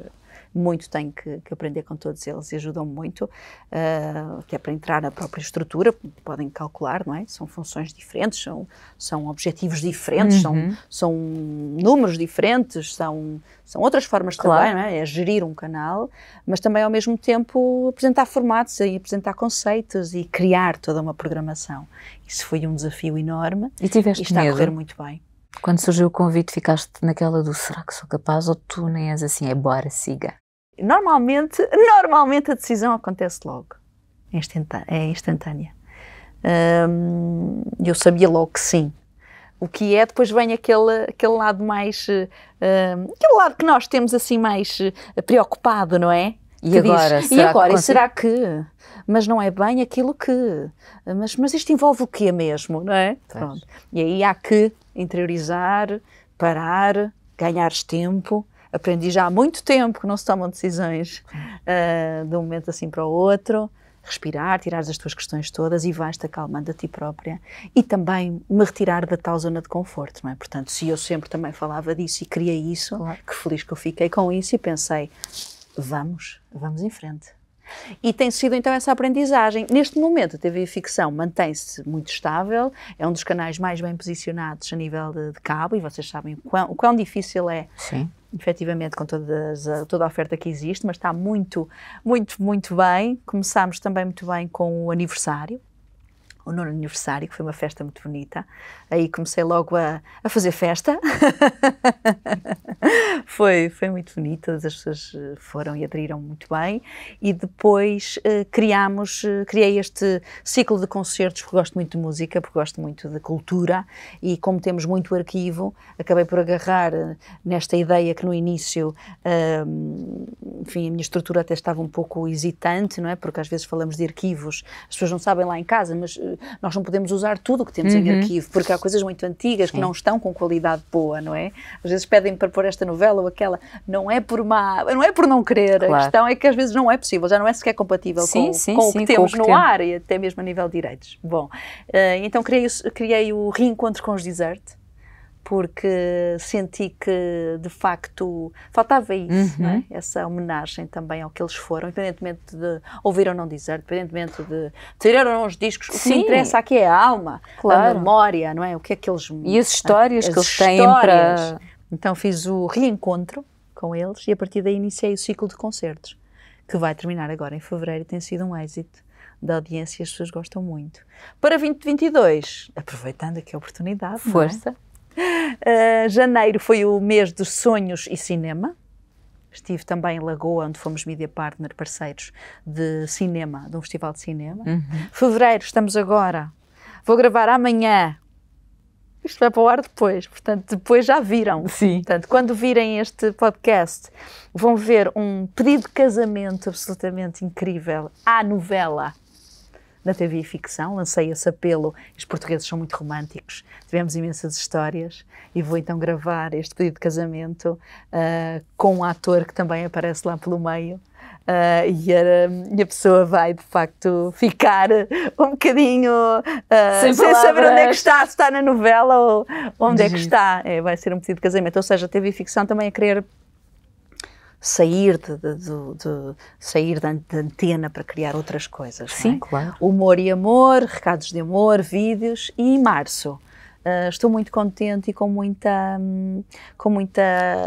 muito tenho que aprender com todos eles e ajudam muito, até para entrar na própria estrutura, podem calcular, não é? São funções diferentes, são objetivos diferentes, são números diferentes, são outras formas de trabalhar, não é? É gerir um canal, mas também ao mesmo tempo apresentar formatos e apresentar conceitos e criar toda uma programação. Isso foi um desafio enorme e está a correr muito bem. Quando surgiu o convite, ficaste naquela do será que sou capaz, ou tu nem és assim, bora, siga? Normalmente a decisão acontece logo, é instantânea. Eu sabia logo que sim. O que é, depois vem aquele lado mais, aquele lado que nós temos assim mais preocupado, não é? E agora? Será que? Mas não é bem aquilo que... Mas isto envolve o quê mesmo, não é? Pronto. E aí há que interiorizar, parar, ganhares tempo. Aprendi já há muito tempo que não se tomam decisões de um momento assim para o outro. Respirar, tirar as tuas questões todas e vais-te acalmando a ti própria. E também me retirar da tal zona de conforto, não é? Portanto, se eu sempre também falava disso e queria isso, que feliz que eu fiquei com isso e pensei, vamos em frente. E tem sido então essa aprendizagem. Neste momento a TV Ficção mantém-se muito estável, é um dos canais mais bem posicionados a nível de cabo, e vocês sabem o quão difícil é, efetivamente, com toda a oferta que existe, mas está muito bem. Começámos também muito bem com o aniversário, o 9º aniversário, que foi uma festa muito bonita. Aí comecei logo a fazer festa. Foi muito bonito, todas as pessoas foram e aderiram muito bem, e depois criei este ciclo de concertos, porque gosto muito de música, porque gosto muito de cultura, e como temos muito arquivo, acabei por agarrar nesta ideia que no início, enfim, a minha estrutura até estava um pouco hesitante, não é? Porque às vezes falamos de arquivos, as pessoas não sabem lá em casa, mas nós não podemos usar tudo o que temos em arquivo, porque há coisas muito antigas que não estão com qualidade boa, não é? Às vezes pedem para pôr esta novela ou aquela, não é por não querer, claro. A questão é que às vezes não é possível, já não é sequer compatível com o que temos no ar e até mesmo a nível de direitos. Bom, então criei o Reencontro com os Desert, porque senti que de facto faltava isso, não é? Essa homenagem também ao que eles foram, independentemente de ouvir ou não Desert, independentemente de ter ou não os discos, o que interessa aqui é a alma, claro. A memória, não é? O que é que eles... E as histórias que eles têm para... Então fiz o reencontro com eles e a partir daí iniciei o ciclo de concertos, que vai terminar agora em fevereiro e tem sido um êxito da audiência e as pessoas gostam muito. Para 2022, aproveitando aqui a oportunidade, força. Janeiro foi o mês dos sonhos e cinema. Estive também em Lagoa, onde fomos media partner, parceiros de cinema, de um festival de cinema. Fevereiro, estamos agora, vou gravar amanhã. Isto vai para o ar depois, portanto, depois já viram. Sim. Portanto, quando virem este podcast, vão ver um pedido de casamento absolutamente incrível à novela na TV e ficção. Lancei esse apelo. Os portugueses são muito românticos, tivemos imensas histórias e vou então gravar este pedido de casamento com um ator que também aparece lá pelo meio. E a pessoa vai de facto ficar um bocadinho sem saber onde é que está, se está na novela ou onde é que está. Vai ser um pedido de casamento, ou seja, a TV ficção também a querer sair sair da antena para criar outras coisas. Sim, não é? claro. Humor e amor, recados de amor, vídeos. E em março estou muito contente e com muita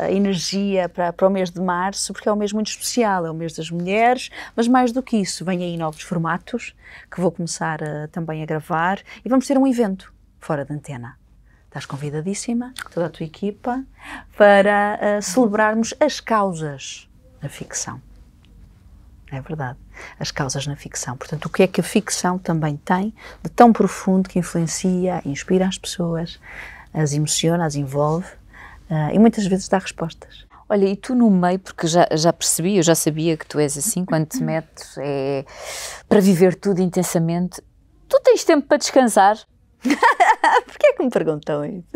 energia para o mês de março, porque é um mês muito especial, é o mês das mulheres, mas mais do que isso, vêm aí novos formatos que vou começar também a gravar e vamos ter um evento fora da antena. Estás convidadíssima, toda a tua equipa, para celebrarmos as causas na ficção. É verdade, as causas na ficção. Portanto, o que é que a ficção também tem de tão profundo que influencia, inspira as pessoas, as emociona, as envolve e muitas vezes dá respostas. Olha, e tu no meio, porque já percebi, eu já sabia que tu és assim, quando te metes para viver tudo intensamente, tu tens tempo para descansar? Porquê é que me perguntam isso?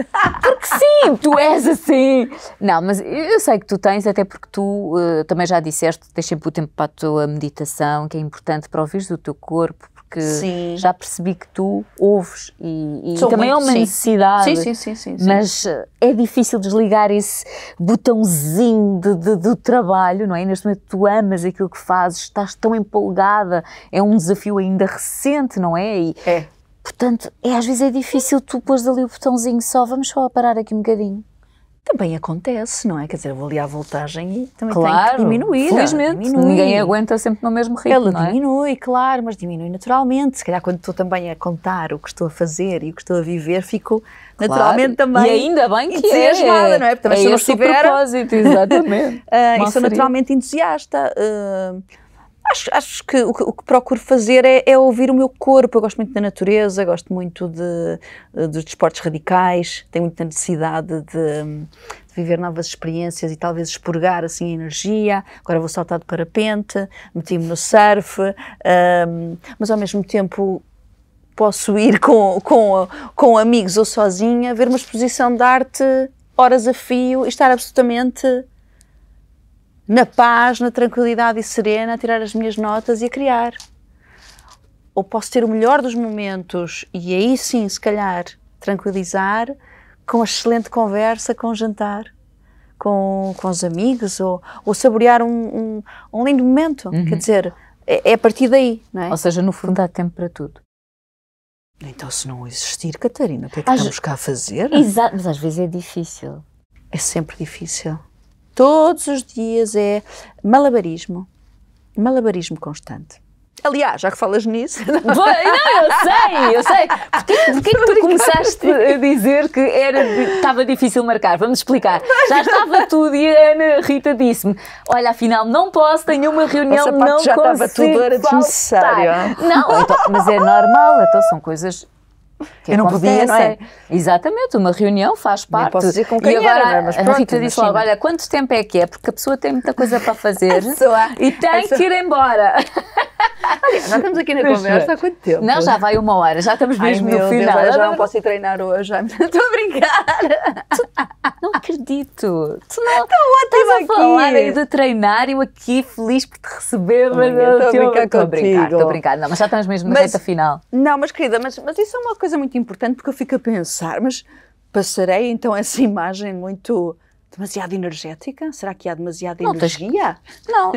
Porque sim, tu és assim. Não, mas eu sei que tu tens, até porque tu também já disseste, tens sempre o tempo para a tua meditação, que é importante para ouvires o teu corpo, porque sim. Já percebi que tu ouves e também é uma necessidade. Sim. Mas é difícil desligar esse botãozinho do trabalho, não é? Neste momento tu amas aquilo que fazes, estás tão empolgada, é um desafio ainda recente, não é? É. Portanto, às vezes é difícil tu pôs ali o botãozinho vamos só parar aqui um bocadinho. Também acontece, não é? Quer dizer, eu vou ali à voltagem e também tem que diminuir. Felizmente, ninguém aguenta sempre no mesmo ritmo, Ela não é? diminui, claro, mas diminui naturalmente. Se calhar quando estou também a contar o que estou a fazer e o que estou a viver, fico naturalmente também e ainda bem que entusiasmada, não é? Porque também se eu não estiver... propósito, exatamente. E sou naturalmente entusiasta. Acho que o que procuro fazer é ouvir o meu corpo. Eu gosto muito da natureza, gosto muito dos desportos radicais, tenho muita necessidade de viver novas experiências e talvez expurgar assim a energia. Agora vou saltar de parapente, meti-me no surf, mas ao mesmo tempo posso ir com amigos ou sozinha, ver uma exposição de arte horas a fio e estar absolutamente na paz, na tranquilidade e serena, a tirar as minhas notas e a criar. Ou posso ter o melhor dos momentos e aí sim, se calhar, tranquilizar com uma excelente conversa, com um jantar, com os amigos, ou saborear um lindo momento. Quer dizer, é a partir daí, não é? Ou seja, no fundo há tempo para tudo. Então, se não existir, Catarina, o que é que estamos cá a fazer? Exato, mas às vezes é difícil. É sempre difícil. Todos os dias é malabarismo constante. Aliás, já que falas nisso... Não, eu sei. Porquê que tu começaste a dizer que estava difícil marcar? Vamos explicar. Já estava tudo e a Ana Rita disse-me, olha, afinal não posso, tenho uma reunião, essa parte não já consigo estava tudo, era desnecessário. Não, então, mas é normal, então são coisas... Eu não podia, não é? Exatamente, uma reunião faz parte. Nem posso dizer com quem e agora era, mas a pronto, Rita disse logo, olha, quanto tempo é que é? Porque a pessoa tem muita coisa para fazer e tem que ir embora. Olha, já estamos aqui na conversa há quanto tempo? Não, já vai 1 hora, já estamos mesmo no final. Deus, já não posso ir treinar hoje, estou a brincar. Não acredito. Tu não estou ótima aqui. Falar aí de treinar, eu aqui feliz por te receber. Estou a brincar Estou a brincar. Não, mas já estamos mesmo na reta final. Não, mas querida, mas isso é uma coisa muito importante porque eu fico a pensar, mas passarei então essa imagem muito... demasiado energética? Será que há demasiada energia? Não,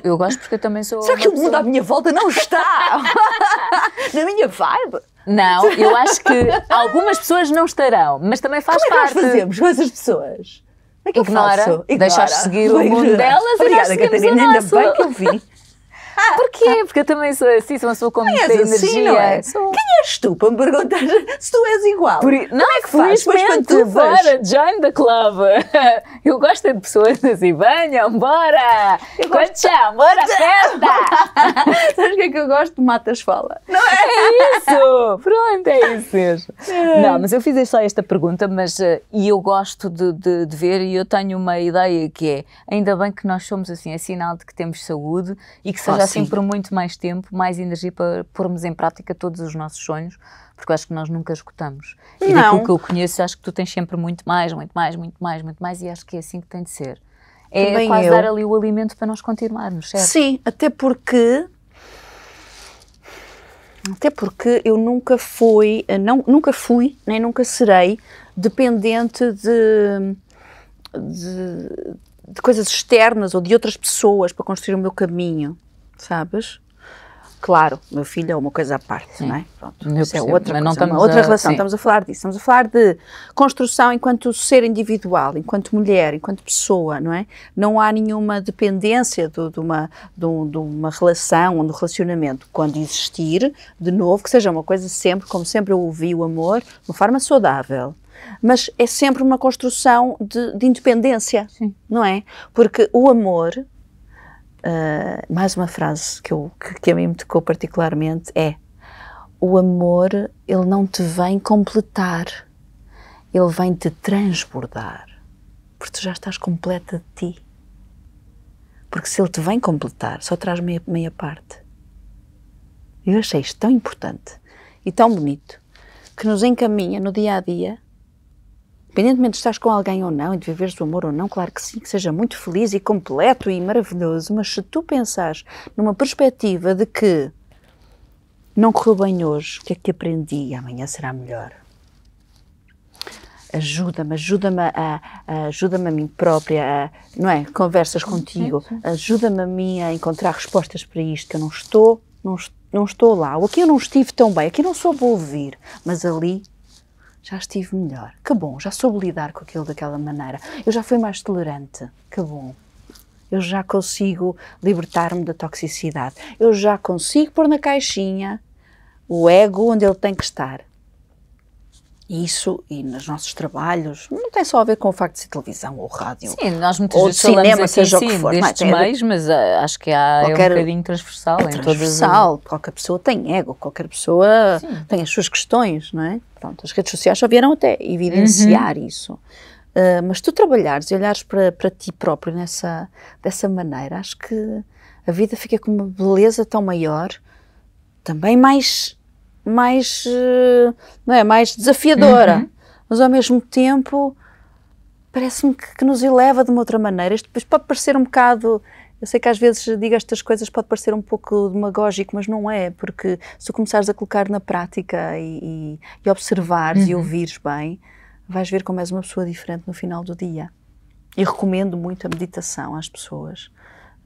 eu gosto porque eu também sou... Será que o mundo à minha volta não está na minha vibe? Não, eu acho que algumas pessoas não estarão, mas também faz parte. Como é que nós fazemos com essas pessoas? É que Ignora, deixas seguir o mundo delas e nós seguimos Catarina, o nosso. ainda bem que eu vi. Porquê? Porque eu também sou assim, sou uma pessoa com muita energia. Assim, não é? Quem és tu para me perguntar se tu és igual? Não é que faz, pois quando tu bora, join the club. Eu gosto de pessoas assim, venham, bora! Quando chão, bora, festa! Sabes o que é que eu gosto? De matas fala. Não é? É isso! Pronto, é isso mesmo. Não, mas eu fiz só esta pergunta, mas e eu gosto de ver e eu tenho uma ideia que é, ainda bem que nós somos assim, é sinal de que temos saúde e que seja assim por muito mais tempo, mais energia para pormos em prática todos os nossos sonhos, porque eu acho que nós nunca esgotamos. E daquilo que eu conheço, acho que tu tens sempre muito mais, e acho que é assim que tem de ser. É também quase dar ali o alimento para nós continuarmos, certo? Sim, até porque eu nunca fui, nem nunca serei dependente de coisas externas ou de outras pessoas para construir o meu caminho, sabes? Claro, meu filho é uma coisa à parte, sim, não é? Pronto, isso é outra coisa, uma outra relação, estamos a falar disso, estamos a falar de construção enquanto ser individual, enquanto mulher, enquanto pessoa, não é? Não há nenhuma dependência de uma relação ou de um relacionamento. Quando existir, de novo, que seja uma coisa sempre, como sempre eu ouvi o amor, de uma forma saudável. Mas é sempre uma construção de independência, sim, não é? Porque o amor... mais uma frase que a mim me tocou particularmente é: o amor, ele não te vem completar, ele vem te transbordar, porque tu já estás completa de ti. Porque se ele te vem completar, só traz meia parte. Eu achei isto tão importante e tão bonito, que nos encaminha no dia a dia. Independentemente de estás com alguém ou não, e de viveres do amor ou não, claro que sim, que seja muito feliz e completo e maravilhoso, mas se tu pensares numa perspectiva de que não correu bem hoje, o que é que aprendi? Amanhã será melhor. Ajuda-me a mim própria, não é? Conversas contigo, ajuda-me a mim a encontrar respostas para isto, que eu não estou lá, ou aqui eu não estive tão bem, aqui não soube ouvir, mas ali... já estive melhor, que bom, já soube lidar com aquilo daquela maneira, eu já fui mais tolerante, que bom, eu já consigo libertar-me da toxicidade, eu já consigo pôr na caixinha o ego onde ele tem que estar. Isso, e nos nossos trabalhos, não tem só a ver com o facto de ser televisão ou rádio. Sim, nós muitas ou vezes cinema, falamos aqui, seja o sim, que for, destes meios, mas acho que é um bocadinho transversal. Transversal, qualquer pessoa tem ego, qualquer pessoa tem as suas questões, não é? Pronto, as redes sociais só vieram até evidenciar isso. Mas tu trabalhares e olhares para ti próprio dessa maneira, acho que a vida fica com uma beleza tão maior, também mais não é, mais desafiadora, mas ao mesmo tempo parece-me que nos eleva de uma outra maneira. Isto depois pode parecer um bocado, eu sei que às vezes digo estas coisas, pode parecer um pouco demagógico, mas não é, porque se tu começares a colocar na prática e observares e ouvires bem, vais ver como és uma pessoa diferente no final do dia. E recomendo muito a meditação às pessoas,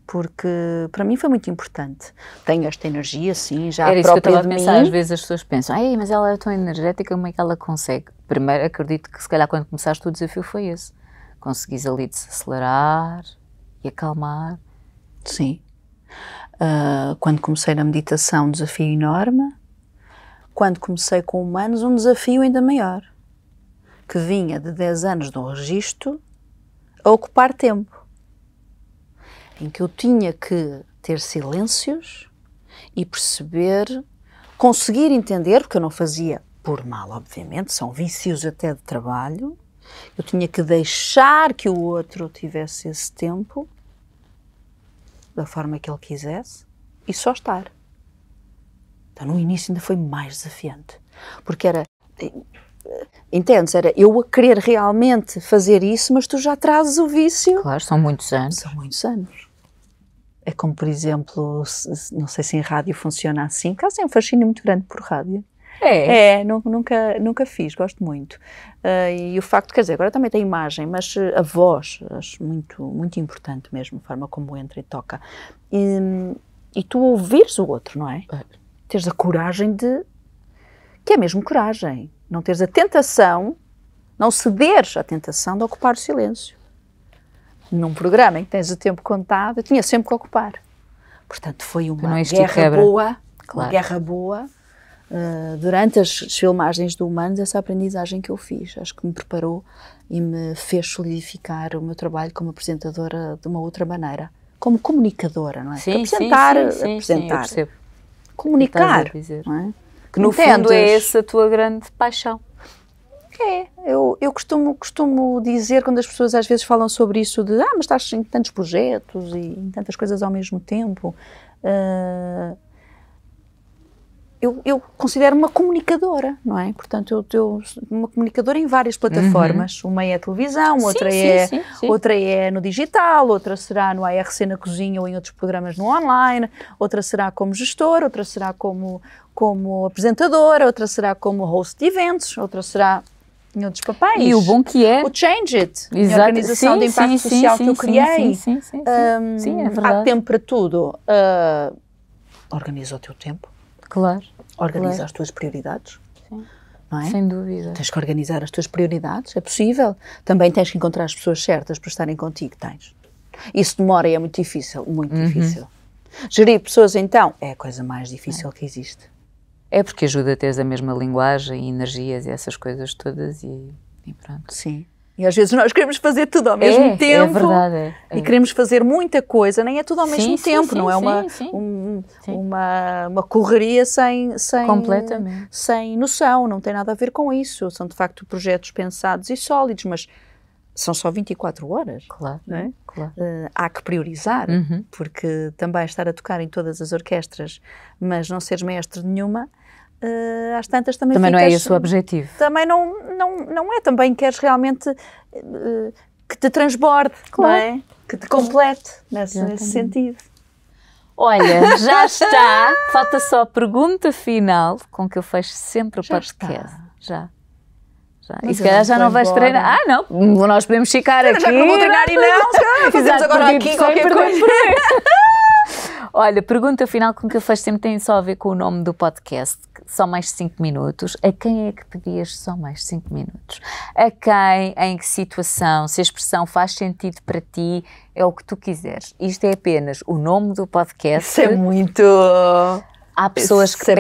porque para mim foi muito importante. Tenho esta energia, sim, já era a isso que eu própria estava a pensar, às vezes as pessoas pensam, mas ela é tão energética, como é que ela consegue? Primeiro, acredito que se calhar quando começaste o desafio foi esse. Conseguis ali desacelerar e acalmar. Sim. Quando comecei na meditação, um desafio enorme. Quando comecei com humanos, um desafio ainda maior, que vinha de 10 anos do registro a ocupar tempo, em que eu tinha que ter silêncios e perceber, conseguir entender, porque eu não fazia por mal, obviamente, são vícios até de trabalho, eu tinha que deixar que o outro tivesse esse tempo, da forma que ele quisesse, e só estar. Então, no início ainda foi mais desafiante, porque era, entendes, era eu a querer realmente fazer isso, mas tu já trazes o vício. Claro, são muitos anos. São muitos anos. É como, por exemplo, não sei se em rádio funciona assim, caso é um fascínio muito grande por rádio. Nunca fiz, gosto muito. E o facto, quer dizer, agora também tem imagem, mas a voz, acho muito importante mesmo, a forma como entra e toca. E tu ouvires o outro, não é? Teres a coragem que é mesmo coragem, não teres a tentação, não cederes à tentação de ocupar o silêncio. Num programa em que tens o tempo contado, eu tinha sempre que ocupar. Portanto, foi uma guerra boa, claro. Uma guerra boa. Durante as filmagens do Humanos, essa aprendizagem que eu fiz, acho que me preparou e me fez solidificar o meu trabalho como apresentadora de uma outra maneira, como comunicadora, não é? Sim, apresentar, sim, eu percebo. Comunicar, não é? Que no fundo é essa a tua grande paixão. Eu costumo dizer, quando as pessoas às vezes falam sobre isso de mas estás em tantos projetos e em tantas coisas ao mesmo tempo, eu considero uma comunicadora, não é? Portanto, eu uma comunicadora em várias plataformas. Uma é a televisão, outra é no digital, outra será no ARC na cozinha ou em outros programas no online, outra será como gestora, outra será como apresentadora, outra será como host de eventos, outra será em outros papéis. E o bom que é... O Change It, a organização de impacto social que eu criei. Sim, é verdade. Há tempo para tudo. Organiza o teu tempo. Claro. Organiza as tuas prioridades. Sim. Não é? Sem dúvida. Tens que organizar as tuas prioridades, é possível. Também tens que encontrar as pessoas certas para estarem contigo, tens. Isso demora e é muito difícil, muito difícil. Gerir pessoas, então, é a coisa mais difícil que existe. É porque ajuda a teres a mesma linguagem, energias e essas coisas todas e pronto. Sim. E às vezes nós queremos fazer tudo ao mesmo tempo. É verdade. E queremos fazer muita coisa, nem é tudo ao mesmo tempo, não é uma correria sem completamente. Sem noção, não tem nada a ver com isso. São de facto projetos pensados e sólidos, mas são só 24 horas. Claro. Não é? Claro. Há que priorizar, porque também estar a tocar em todas as orquestras, mas não seres mestre de nenhuma, às tantas também não é esse o objetivo. Também não é, também queres realmente que te transborde, claro. Não é? Que te complete nesse sentido. Olha, já está, falta só a pergunta final com que eu fecho sempre o podcast. Já. E se calhar já não vais treinar. Não, nós podemos ficar aqui. Já que não vou treinar e não, fazemos agora aqui qualquer coisa. Olha, pergunta final com que eu fecho sempre tem só a ver com o nome do podcast. Só mais 5 minutos. A quem é que pedias só mais 5 minutos? A quem, em que situação, se a expressão faz sentido para ti, é o que tu quiseres. Isto é apenas o nome do podcast. Isso é muito... Há pessoas que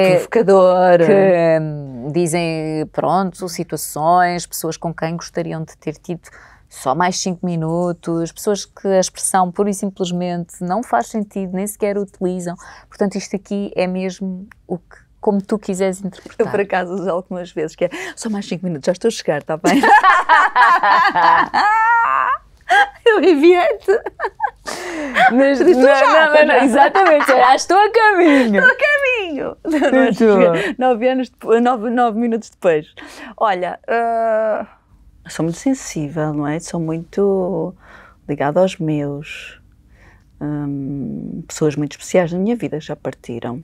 dizem, pronto, situações, pessoas com quem gostariam de ter tido só mais 5 minutos, pessoas que a expressão pura e simplesmente não faz sentido, nem sequer utilizam. Portanto, isto aqui é mesmo como tu quiseres interpretar. Eu, por acaso, uso algumas vezes, que é só mais 5 minutos, já estou a chegar, está bem? Eu enviei-te. Mas não, exatamente, já estou a caminho. Estou a caminho. 9 minutos depois. Olha, sou muito sensível, não é? Sou muito ligada aos meus. Pessoas muito especiais na minha vida já partiram.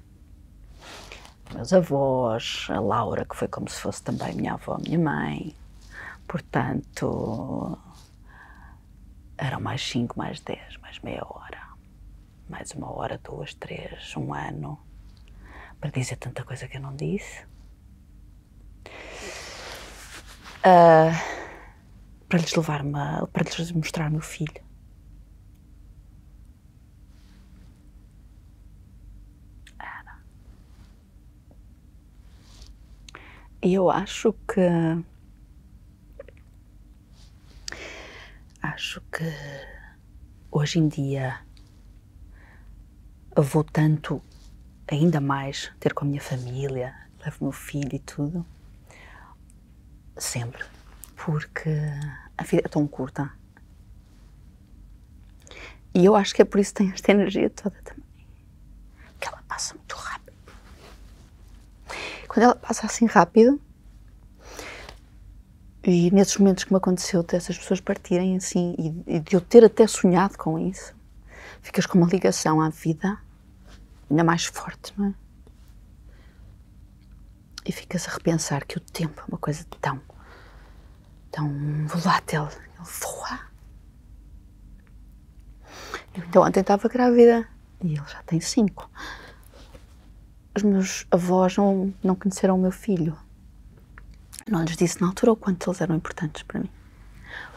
Meus avós, a Laura, que foi como se fosse também minha avó, minha mãe. Portanto, eram mais 5, mais 10, mais meia hora. Mais 1 hora, 2, 3, 1 ano. Para dizer tanta coisa que eu não disse. Para lhes mostrar o meu filho. E eu acho que hoje em dia eu vou tanto, ainda mais, ter com a minha família, levo o meu filho e tudo, sempre, porque a vida é tão curta. E eu acho que é por isso que tem esta energia toda também, que ela passa muito rápido. Quando ela passa assim rápido, e nesses momentos que me aconteceu dessas pessoas partirem assim, e de eu ter até sonhado com isso, ficas com uma ligação à vida ainda mais forte, não é? E ficas a repensar que o tempo é uma coisa tão volátil, ele voa. Eu então ontem estava grávida e ele já tem 5. Os meus avós não conheceram o meu filho. Não lhes disse na altura o quanto eles eram importantes para mim.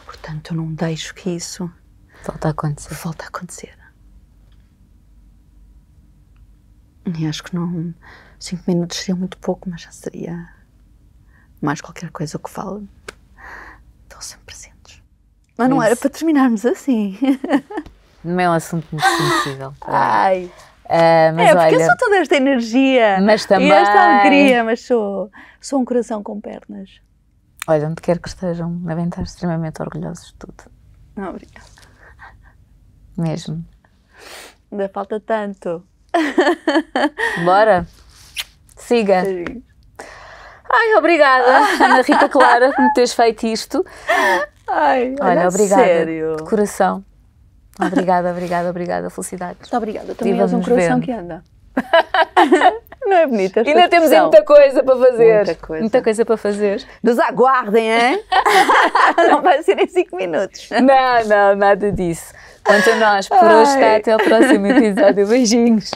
Portanto, eu não deixo que isso Volta a acontecer. volte a acontecer. E acho que não... 5 minutos seria muito pouco, mas já seria mais qualquer coisa que falo. Estão sempre presentes. Mas não era para terminarmos assim. Não é um assunto muito sensível. Ai. Mas porque olha, eu sou toda esta energia mas também... e esta alegria, mas sou um coração com pernas. Olha, onde quer que estejam, devem estar extremamente orgulhosos de tudo. Não, obrigada. Mesmo. Ainda falta tanto. Bora? Siga. Sim. Ai, obrigada, Ana Rita Clara, por me teres feito isto. Ai, Olha, obrigada. sério. De coração. Obrigada. Felicidades. Muito obrigada. Também Viva és um nos coração vendo. que anda. Não é bonita esta Ainda temos expressão? muita coisa para fazer. Muita coisa. Para fazer. Nos aguardem, hein? Não vai ser em 5 minutos. Não, nada disso. Quanto a nós, por hoje está. Até ao próximo episódio. Beijinhos.